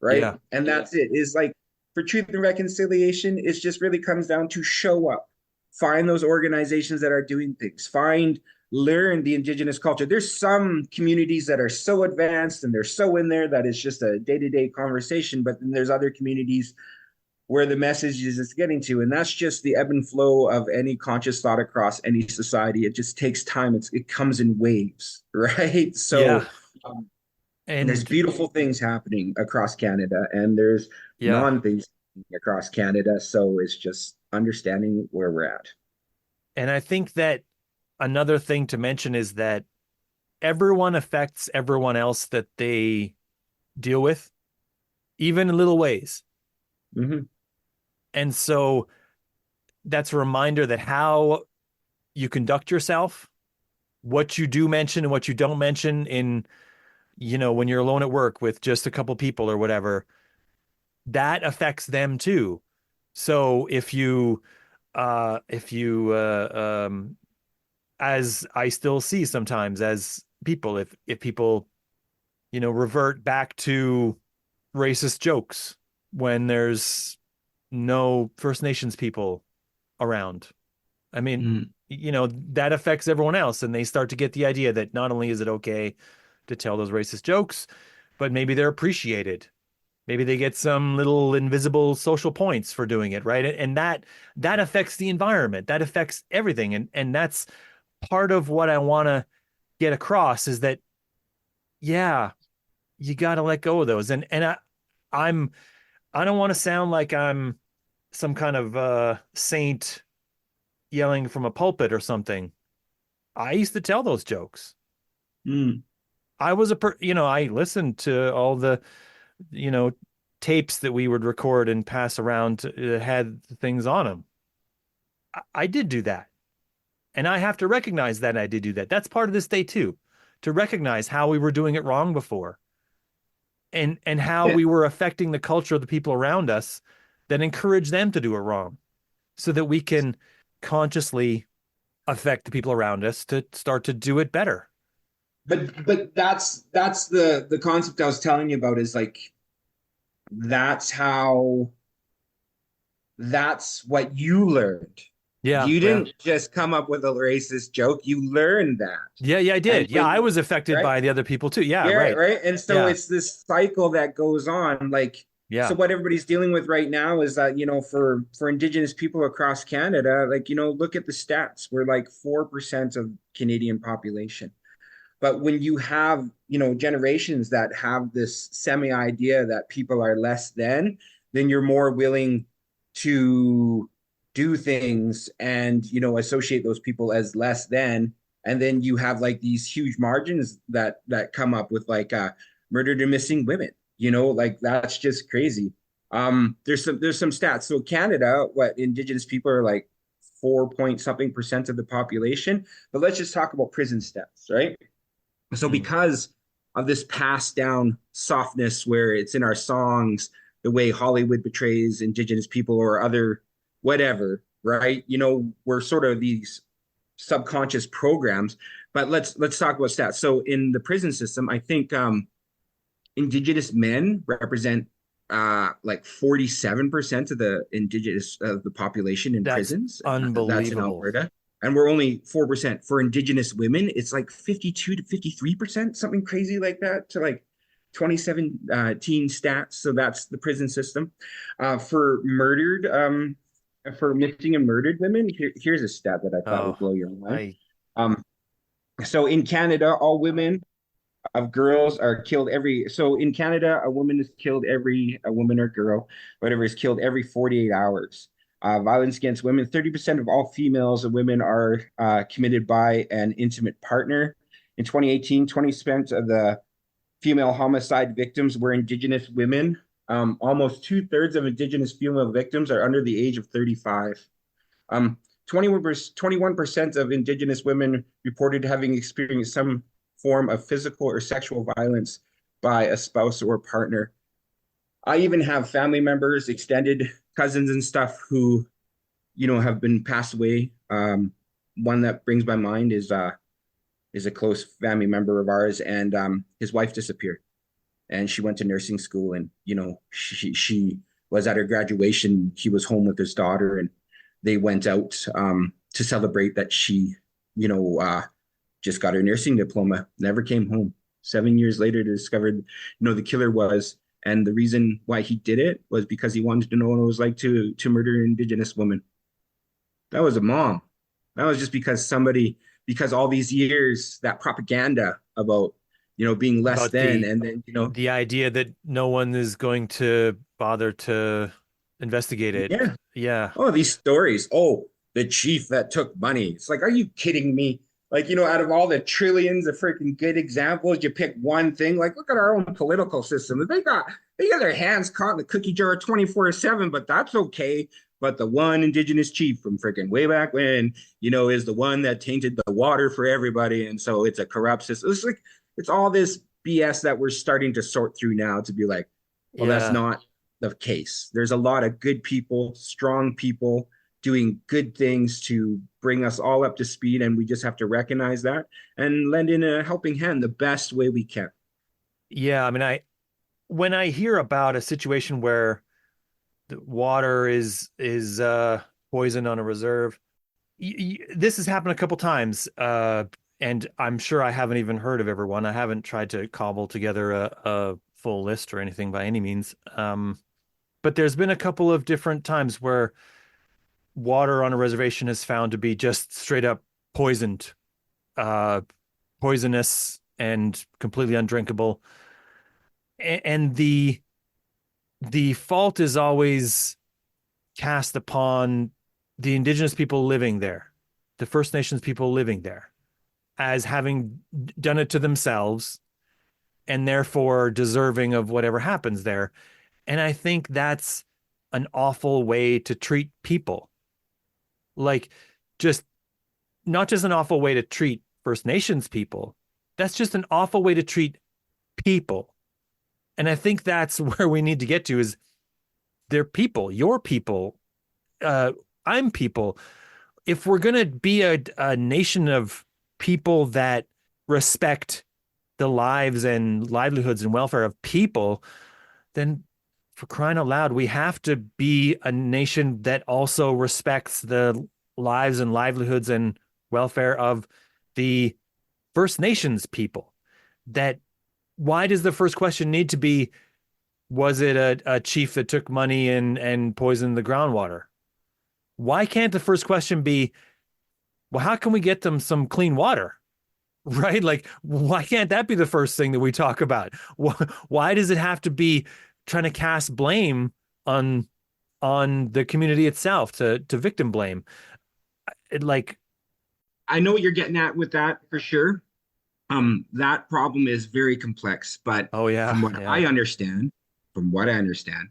right? yeah, And that's it. Is like for truth and reconciliation, it just really comes down to show up, find those organizations that are doing things, learn the indigenous culture. There's some communities that are so advanced and they're so in there that it's just a day-to-day conversation, but then there's other communities where the message is it's getting to. And that's just the ebb and flow of any conscious thought across any society. It just takes time. It comes in waves, right? yeah, So um, there's and beautiful things happening across Canada, and there's yeah, non-things across Canada. So it's just understanding where we're at. and I think that another thing to mention is that everyone affects everyone else that they deal with, even in little ways. Mm-hmm. And so that's a reminder that how you conduct yourself, what you do mention and what you don't mention in, when you're alone at work with just a couple people or whatever, that affects them too. So if you, as I still see sometimes as people, if people, revert back to racist jokes when there's no First Nations people around. I mean, Mm. that affects everyone else. And they start to get the idea that not only is it okay to tell those racist jokes, but maybe they're appreciated. Maybe they get some little invisible social points for doing it, right? And that affects the environment. That affects everything. And that's part of what I want to get across is that, yeah, you got to let go of those. I'm I don't want to sound like I'm some kind of saint yelling from a pulpit or something. I used to tell those jokes. Mm. I was I listened to all the, you know, tapes that we would record and pass around that had things on them. I did do that. And I have to recognize that I did do that. That's part of this day too, to recognize how we were doing it wrong before and how Yeah. we were affecting the culture of the people around us that encourage them to do it wrong so that we can consciously affect the people around us to start to do it better. But that's the concept I was telling you about is like that's how that's what you learned. Yeah, You yeah. didn't just come up with a racist joke, you learned that. Yeah, I And did. Yeah, I when was affected right? by the other people too. Yeah, Yeah, right. right. And so Yeah. it's this cycle that goes on. Like, so Yeah. what everybody's dealing with right now is that, for Indigenous people across Canada, like, look at the stats. We're like 4% of Canadian population. But when you have, generations that have this semi idea that people are less than, then you're more willing to do things and, associate those people as less than. And then you have like these huge margins that come up with like murdered and missing women, like that's just crazy. There's some stats. So Canada, what Indigenous people are like 4 point something percent of the population. But let's just talk about prison stats, right? So Mm. because of this passed down softness where it's in our songs, the way Hollywood betrays indigenous people or other whatever, right? We're sort of these subconscious programs. But let's talk about stats. So in the prison system, I think indigenous men represent like 47% of the indigenous of the population in That's prisons, and that's in unbelievable. Alberta. And we're only 4% for indigenous women. It's like 52 to 53%, something crazy like that, to like 2017 stats. So that's the prison system. For missing and murdered women, here's a stat that I thought would Oh, blow your mind. I Um, so in Canada, all women of girls are killed every so in Canada, a woman is killed every a woman or girl, whatever, is killed every 48 hours. Violence against women, 30% of all females and women are committed by an intimate partner. In 2018, 20% of the female homicide victims were Indigenous women. Almost two-thirds of Indigenous female victims are under the age of 35. Um, 21% of Indigenous women reported having experienced some form of physical or sexual violence by a spouse or partner. I even have family members, extended cousins and stuff who, have been passed away. One that brings my mind is a close family member of ours, and his wife disappeared, and she went to nursing school, and she was at her graduation. He was home with his daughter, and they went out to celebrate that she, you know, uh, just got her nursing diploma. Never came home. 7 years later, discovered, the killer was, and the reason why he did it was because he wanted to know what it was like to murder an Indigenous woman. That was a mom. That was just because all these years, that propaganda about, being less about than, the and then, the idea that no one is going to bother to investigate it. yeah. Yeah. Oh, these stories. Oh, the chief that took money. It's like, are you kidding me? Like, out of all the trillions of freaking good examples, you pick one thing. Like, look at our own political system. They got their hands caught in the cookie jar 24/7, but that's okay. But the one Indigenous chief from freaking way back when, is the one that tainted the water for everybody. And so it's a corrupt system. It's all this BS that we're starting to sort through now to be like, well, that's Yeah. not the case. There's a lot of good people, strong people doing good things to bring us all up to speed. And we just have to recognize that and lend in a helping hand the best way we can. Yeah. I mean, when I hear about a situation where the water is poisoned on a reserve, this has happened a couple times. And I'm sure I haven't even heard of everyone. I haven't tried to cobble together a full list or anything by any means. But there's been a couple of different times where water on a reservation is found to be just straight up poisoned, uh, poisonous and completely undrinkable. And the fault is always cast upon the indigenous people living there, the First Nations people living there, as having done it to themselves and therefore deserving of whatever happens there. And I think that's an awful way to treat people. Like, just not just an awful way to treat First Nations people, that's just an awful way to treat people. And I think that's where we need to get to is they're people, your people, uh, I'm people. If we're going to be a nation of people that respect the lives and livelihoods and welfare of people, then for crying out loud, we have to be a nation that also respects the lives and livelihoods and welfare of the First Nations people. That why does the first question need to be, was it a chief that took money and poisoned the groundwater? Why can't the first question be, well, how can we get them some clean water? Right? Like, why can't that be the first thing that we talk about? Why does it have to be trying to cast blame on the community itself to victim blame? Like, I know what you're getting at with that for sure. That problem is very complex, but oh yeah, from what yeah, I understand, from what I understand,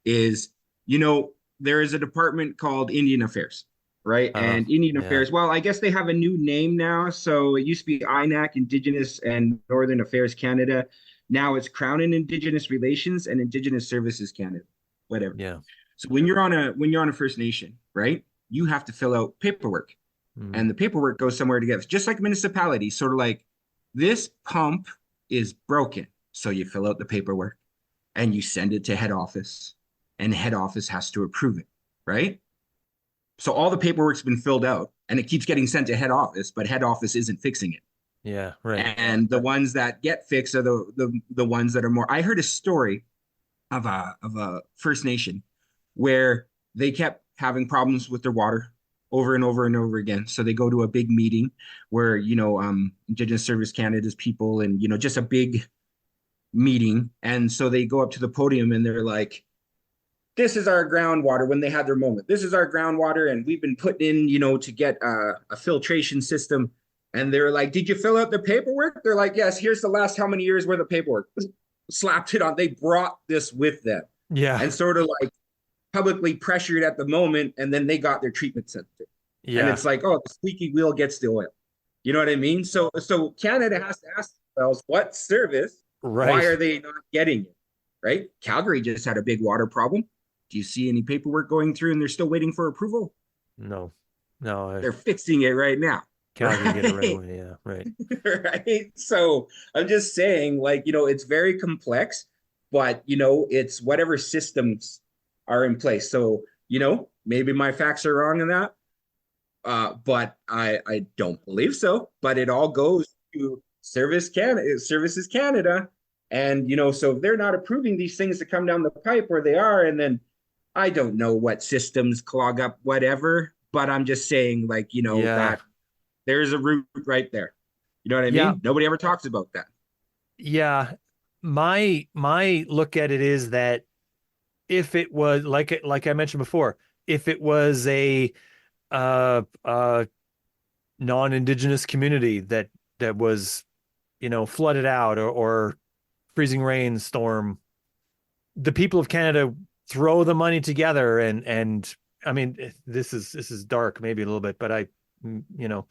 is you know there is a department called Indian Affairs, right? And Indian yeah, Affairs, well, I guess they have a new name now. So it used to be INAC, Indigenous and Northern Affairs Canada. Now it's Crown and Indigenous Relations and Indigenous Services Canada, whatever. yeah. So when you're on a First Nation, right? You have to fill out paperwork, Mm. and the paperwork goes somewhere to get just like municipality, sort of like this pump is broken, so you fill out the paperwork. and you send it to head office, and head office has to approve it, right? So all the paperwork's been filled out and it keeps getting sent to head office, but head office isn't fixing it. Yeah, right. And the ones that get fixed are the ones that are more. I heard a story of a First Nation where they kept having problems with their water over and over and over again. So they go to a big meeting where, Indigenous Service Canada's people and, just a big meeting. And so they go up to the podium and they're like, this is our groundwater when they had their moment. This is our groundwater, and we've been putting in, to get a filtration system. And they're like, did you fill out the paperwork? They're like, yes, here's the last how many years worth of paperwork. Slapped it on. They brought this with them Yeah. and sort of like publicly pressured at the moment. And then they got their treatment center. And Yeah. it's like, oh, the squeaky wheel gets the oil. You know what I mean? So Canada has to ask themselves, what service? Why Right. are they not getting it? Right? Calgary just had a big water problem. Do you see any paperwork going through and they're still waiting for approval? No. No, They're fixing it right now. Calgary get it right Right. away. Yeah, right. Right. So I'm just saying, like, it's very complex, but, it's whatever systems are in place. So, maybe my facts are wrong in that, but I don't believe so. But it all goes to Services Canada. And, so if they're not approving these things to come down the pipe where they are, and then I don't know what systems clog up whatever, but I'm just saying, like, Yeah. that there's a root right there. You know what I Yeah. mean? Nobody ever talks about that. Yeah. My look at it is that if it was like I mentioned before, if it was a non-indigenous community that was, flooded out or freezing rain storm, the people of Canada throw the money together and I mean this is dark maybe a little bit, but you know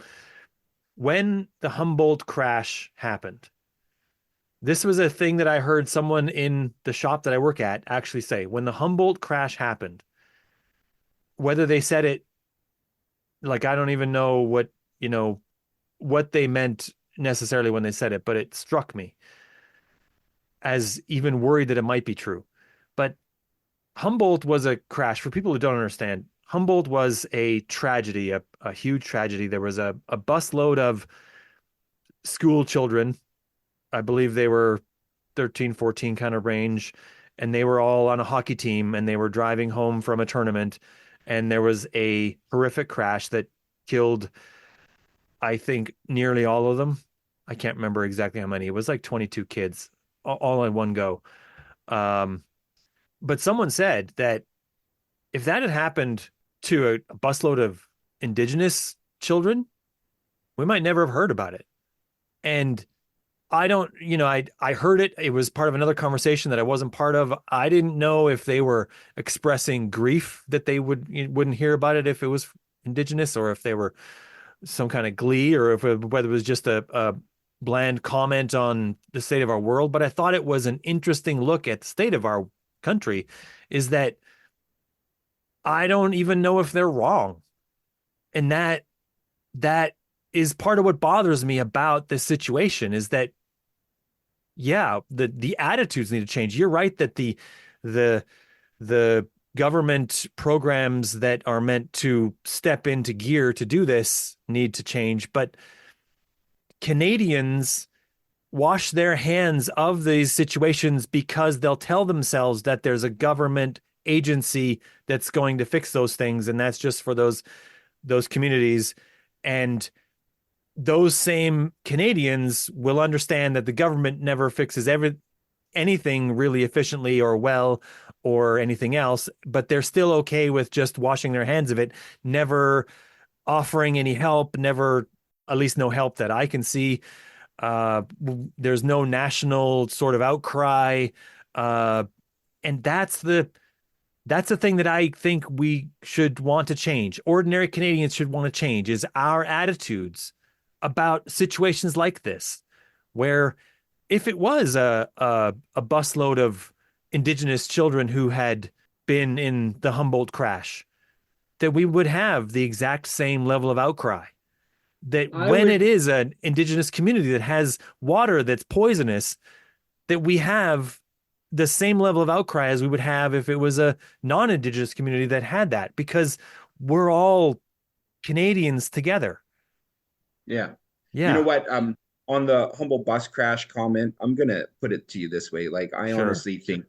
when the Humboldt crash happened, this was a thing that I heard someone in the shop that I work at actually say. When the Humboldt crash happened, whether they said it like I don't even know you know what they meant necessarily when they said it, but it struck me as even worried that it might be true. But Humboldt was a crash. For people who don't understand, Humboldt was a tragedy, a huge tragedy. There was a busload of school children. I believe they were 13, 14 kind of range, and they were all on a hockey team and they were driving home from a tournament. And there was a horrific crash that killed, I think, nearly all of them. I can't remember exactly how many. It was like 22 kids all in one go. Um, but someone said that if that had happened to a busload of indigenous children, we might never have heard about it. And I don't, I heard it. It was part of another conversation that I wasn't part of. I didn't know if they were expressing grief that they wouldn't hear about it if it was indigenous, or if they were some kind of glee, or whether it was just a bland comment on the state of our world. But I thought it was an interesting look at the state of our country, is that I don't even know if they're wrong. And that is part of what bothers me about this situation, is that yeah, the attitudes need to change. You're right that the the government programs that are meant to step into gear to do this need to change, but Canadians wash their hands of these situations because they'll tell themselves that there's a government agency that's going to fix those things, and that's just for those communities. And those same Canadians will understand that the government never fixes anything really efficiently or well or anything else, but they're still okay with just washing their hands of it, never offering any help, never, at least no help that I can see. There's no national sort of outcry. Uh, and that's the thing that I think we should want to change. Ordinary Canadians should want to change, is our attitudes about situations like this, where if it was a busload of indigenous children who had been in the Humboldt crash, that we would have the exact same level of outcry. That I when it would is an indigenous community that has water that's poisonous, that we have the same level of outcry as we would have if it was a non-Indigenous community that had that, because we're all Canadians together. Yeah. You know Yeah, what? On the Humble bus crash comment, I'm gonna put it to you this way. Like, I sure. honestly think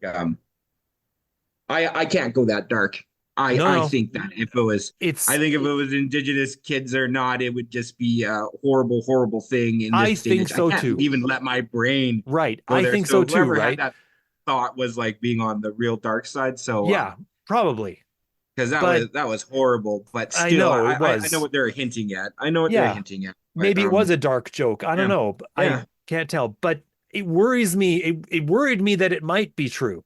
I can't go that dark. No, I no, think that if it was I it's, think if it was Indigenous kids or not, it would just be a horrible, horrible thing in I this day and think age. I so can't too. even let my brain Right. go I there. think so So too, whoever had right? that thought was like being on the real dark side. So Yeah, probably. because But that was horrible. But I still, know it I know was. what they're hinting at. I know what they're Yeah, hinting at. But maybe it was a dark joke. I don't yeah, know. I yeah. can't tell, but it worries me. It worried me that it might be true.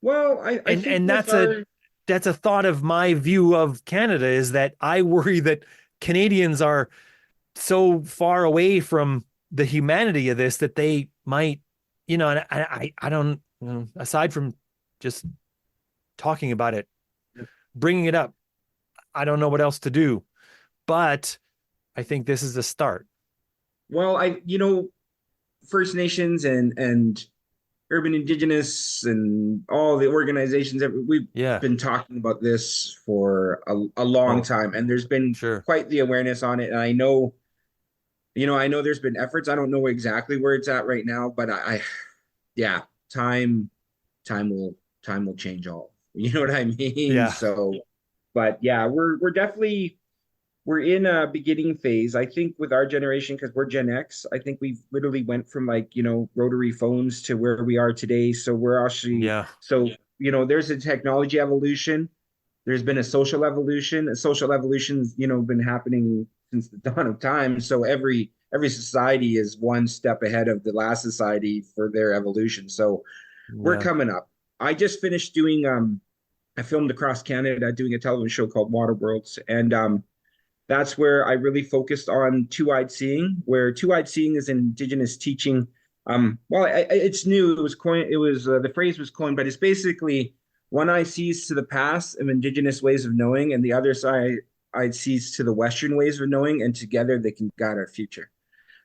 Well, I think And with our that's a thought of my view of Canada, is that I worry that Canadians are so far away from the humanity of this that they might, and I don't, aside from just talking about it, bringing it up, I don't know what else to do. But I think this is a start. well, First Nations and urban Indigenous and all the organizations that we've Yeah. been talking about this for a long Oh, time, and there's been sure. quite the awareness on it. And I know, I know there's been efforts. I don't know exactly where it's at right now, but yeah, time, time will time will change all. You know what I mean? Yeah. So, but yeah, we're definitely we're in a beginning phase. I think with our generation, because we're Gen X, I think we've literally went from like, rotary phones to where we are today. So we're actually, Yeah. so, there's a technology evolution. There's been a social evolution. A social evolution's, been happening since the dawn of time. So every society is one step ahead of the last society for their evolution. So we're Yeah. coming up. I just finished doing I filmed across Canada doing a television show called Water Worlds. And that's where I really focused on two-eyed seeing, where two-eyed seeing is Indigenous teaching. Well, it's new. It was coined. It was the phrase was coined, but it's basically one eye sees to the past of Indigenous ways of knowing, and the other side eye sees to the Western ways of knowing, and together they can guide our future.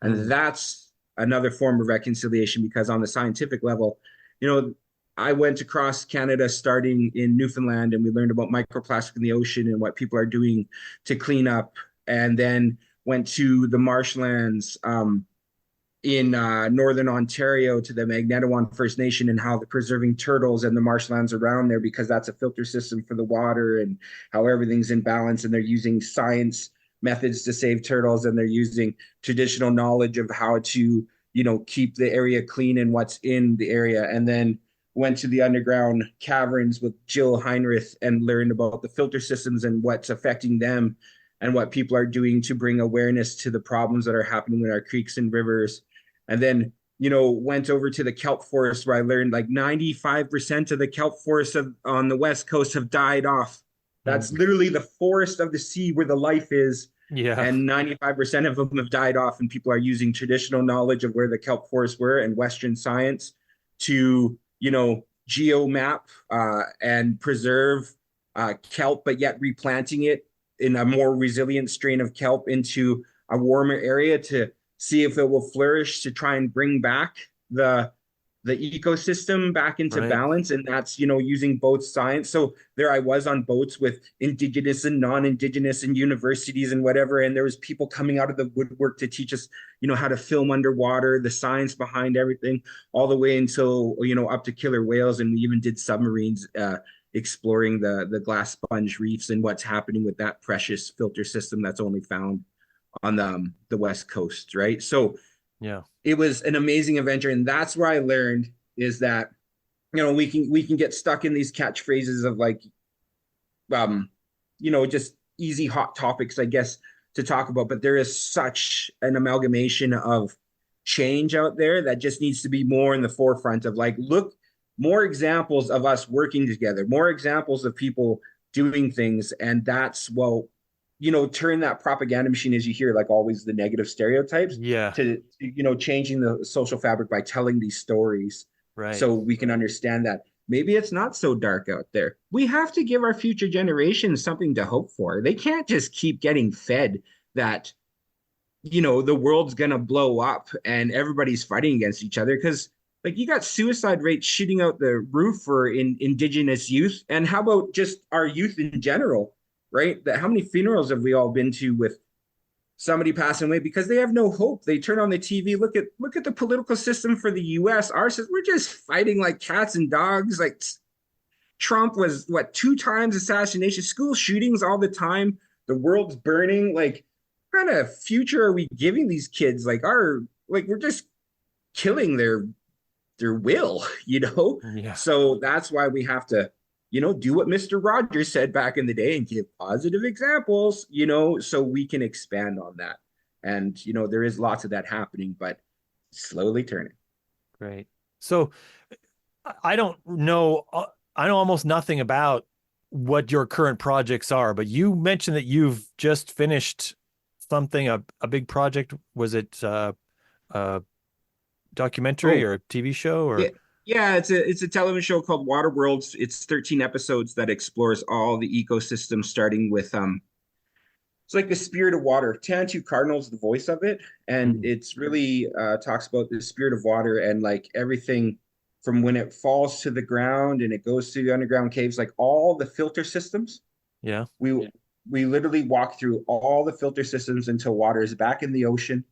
And Mm. that's another form of reconciliation because on the scientific level, you know, I went across Canada starting in Newfoundland and we learned about microplastic in the ocean and what people are doing to clean up. And then went to the marshlands in northern Ontario to the Magnetawan First Nation and how they're preserving turtles and the marshlands around there because that's a filter system for the water and how everything's in balance. And they're using science methods to save turtles and they're using traditional knowledge of how to, keep the area clean and what's in the area. And then went to the underground caverns with Jill Heinrich and learned about the filter systems and what's affecting them and what people are doing to bring awareness to the problems that are happening with our creeks and rivers. And then, went over to the kelp forest where I learned like 95% of the kelp forests on the West Coast have died off. That's Mm. literally the forest of the sea where the life is. Yeah. And 95% of them have died off. And people are using traditional knowledge of where the kelp forests were and Western science to, geomap and preserve kelp, but yet replanting it in a more resilient strain of kelp into a warmer area to see if it will flourish to try and bring back the ecosystem back into Right. balance. And that's using both science. So there I was on boats with Indigenous and non-Indigenous and universities and whatever, and there was people coming out of the woodwork to teach us how to film underwater, the science behind everything, all the way until up to killer whales. And we even did submarines exploring the glass sponge reefs and what's happening with that precious filter system that's only found on the West Coast, right? So Yeah. it was an amazing adventure, and that's where I learned is that we can get stuck in these catchphrases of like just easy hot topics, I guess, to talk about, but there is such an amalgamation of change out there that just needs to be more in the forefront of like look more examples of us working together, more examples of people doing things. And that's, well, turn that propaganda machine, as you hear, like always the negative stereotypes Yeah. to changing the social fabric by telling these stories Right. so we can understand that maybe it's not so dark out there. We have to give our future generations something to hope for. They can't just keep getting fed that the world's going to blow up and everybody's fighting against each other because like you got suicide rates shooting out the roof for Indigenous youth. And how about just our youth in general, right? That how many funerals have we all been to with somebody passing away because they have no hope? They turn on the TV, look at the political system for the US. Ours is we're just fighting like cats and dogs. Like Trump was what, two times assassination, school shootings all the time. The world's burning. Like, what kind of future are we giving these kids? Like we're just killing their will, you know? Yeah. So that's why we have to, do what Mr. Rogers said back in the day and give positive examples, so we can expand on that. And, there is lots of that happening, but slowly turning. Great. So I don't know, I know almost nothing about what your current projects are, but you mentioned that you've just finished something, a big project. Was it a documentary Oh, or a TV show yeah. or? Yeah, it's a television show called Water Worlds. It's 13 episodes that explores all the ecosystems, starting with it's like the spirit of water. Tantu Cardinal's the voice of it, and Mm, it's really talks about the spirit of water and like everything from when it falls to the ground and it goes through the underground caves, like all the filter systems. yeah. We literally walk through all the filter systems until water is back in the ocean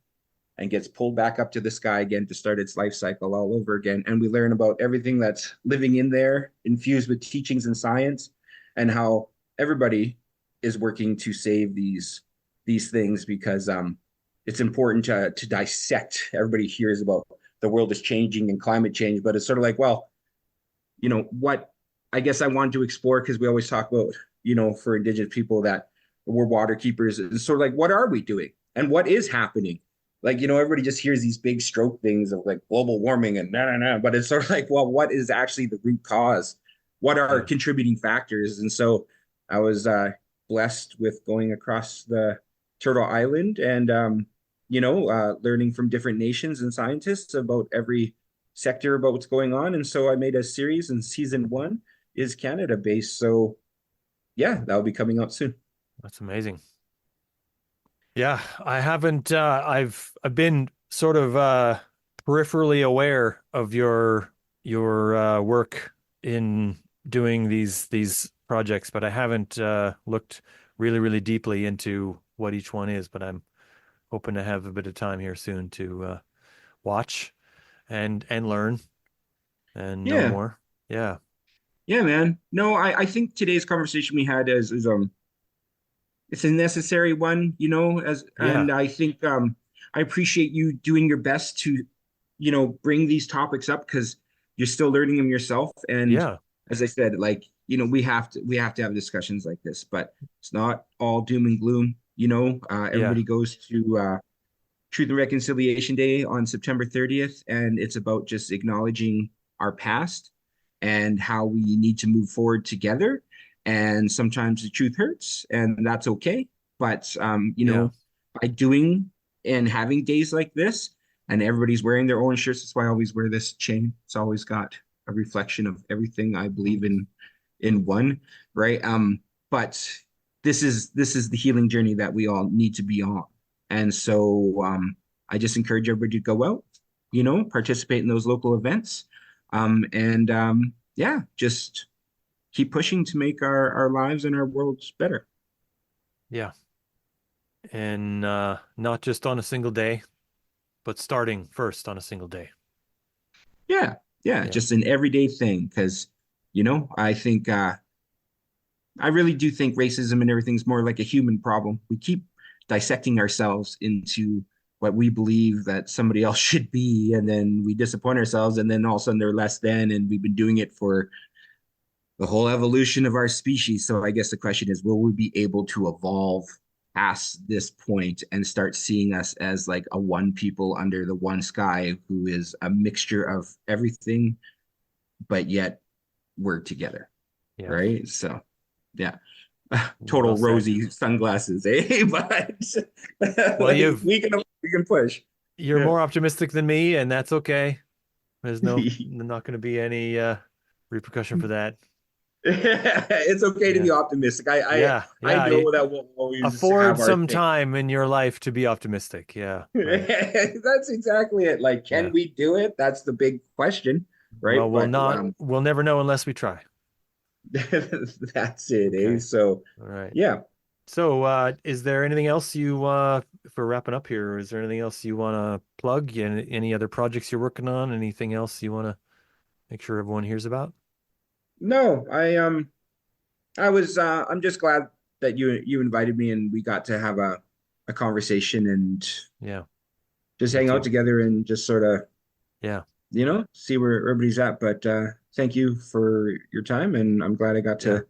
and gets pulled back up to the sky again to start its life cycle all over again. And we learn about everything that's living in there, infused with teachings and science, and how everybody is working to save these things because it's important to dissect. Everybody hears about the world is changing and climate change, but it's sort of like, well, what I guess I wanted to explore because we always talk about, for Indigenous people that we're water keepers. It's sort of like, what are we doing and what is happening? Like, everybody just hears these big stroke things of like global warming and no, but it's sort of like, well, what is actually the root cause? What are Yeah. contributing factors? And so I was blessed with going across the Turtle Island and, learning from different nations and scientists about every sector about what's going on. And so I made a series, and season one is Canada based. So yeah, that'll be coming out soon. That's amazing. Yeah, I haven't I've been sort of peripherally aware of your work in doing these projects, but I haven't looked really deeply into what each one is, but I'm hoping to have a bit of time here soon to watch and learn and know Yeah. more. Yeah. Yeah, man. No, I think today's conversation we had is it's a necessary one, as Yeah. and I think I appreciate you doing your best to, bring these topics up because you're still learning them yourself. And Yeah. as I said, like, we have to have discussions like this, but it's not all doom and gloom. Yeah. Everybody goes to Truth and Reconciliation Day on September 30th, and it's about just acknowledging our past and how we need to move forward together. And sometimes the truth hurts, and that's okay. But Yeah. by doing and having days like this, and everybody's wearing their own shirts, that's why I always wear this chain. It's always got a reflection of everything I believe in one, right? But this is the healing journey that we all need to be on. And so I just encourage everybody to go out, participate in those local events. And yeah, just keep pushing to make our lives and our worlds better. Yeah. And not just on a single day, but starting first on a single day. Yeah, yeah, Yeah. just an everyday thing. Because, I think I really do think racism and everything's more like a human problem. We keep dissecting ourselves into what we believe that somebody else should be, and then we disappoint ourselves, and then all of a sudden they're less than, and we've been doing it for the whole evolution of our species. So I guess the question is, will we be able to evolve past this point and start seeing us as like a one people under the one sky who is a mixture of everything, but yet work together, Yeah. right? So yeah. Well Total said. rosy sunglasses, eh? But Well, like we can push. you're Yeah. more optimistic than me, and that's okay. There's not going to be any repercussion for that. It's okay to Yeah. be optimistic. Yeah. I Yeah. know that we'll always Afford have our some thing. time in your life to be optimistic. Yeah. Right. That's exactly it. Like, can Yeah. we do it? That's the big question, right? Well, we'll never know unless we try. That's it, eh? Okay. So, All right. yeah. So, is there anything else for wrapping up here, is there anything else you want to plug? Any other projects you're working on? Anything else you want to make sure everyone hears about? No, I'm just glad that you invited me and we got to have a conversation and Yeah, just me hang out too. together and just sort of, Yeah, see where everybody's at. But thank you for your time, and I'm glad I got yeah. to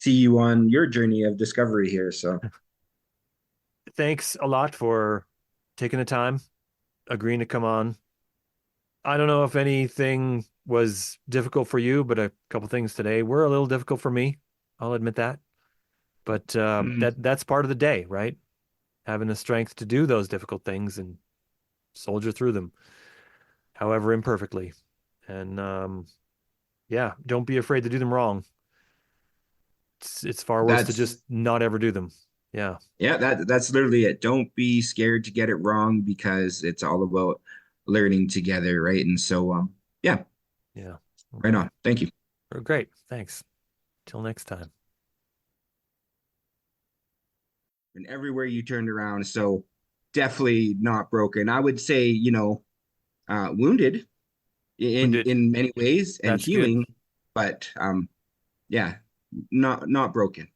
see you on your journey of discovery here. So, Thanks a lot for taking the time, agreeing to come on. I don't know if anything was difficult for you, but a couple things today were a little difficult for me. I'll admit that. But mm, that's part of the day, right? Having the strength to do those difficult things and soldier through them, however imperfectly. And yeah, don't be afraid to do them wrong. It's far worse to just that's not ever do them. Yeah, yeah, that's literally it. Don't be scared to get it wrong because it's all about learning together, right? And so, yeah, yeah. right Okay. on. Thank you. Great. Thanks. Till next time. And everywhere you turned around, so definitely not broken. I would say, wounded Wounded. in many ways and That's good. healing, but yeah, not broken.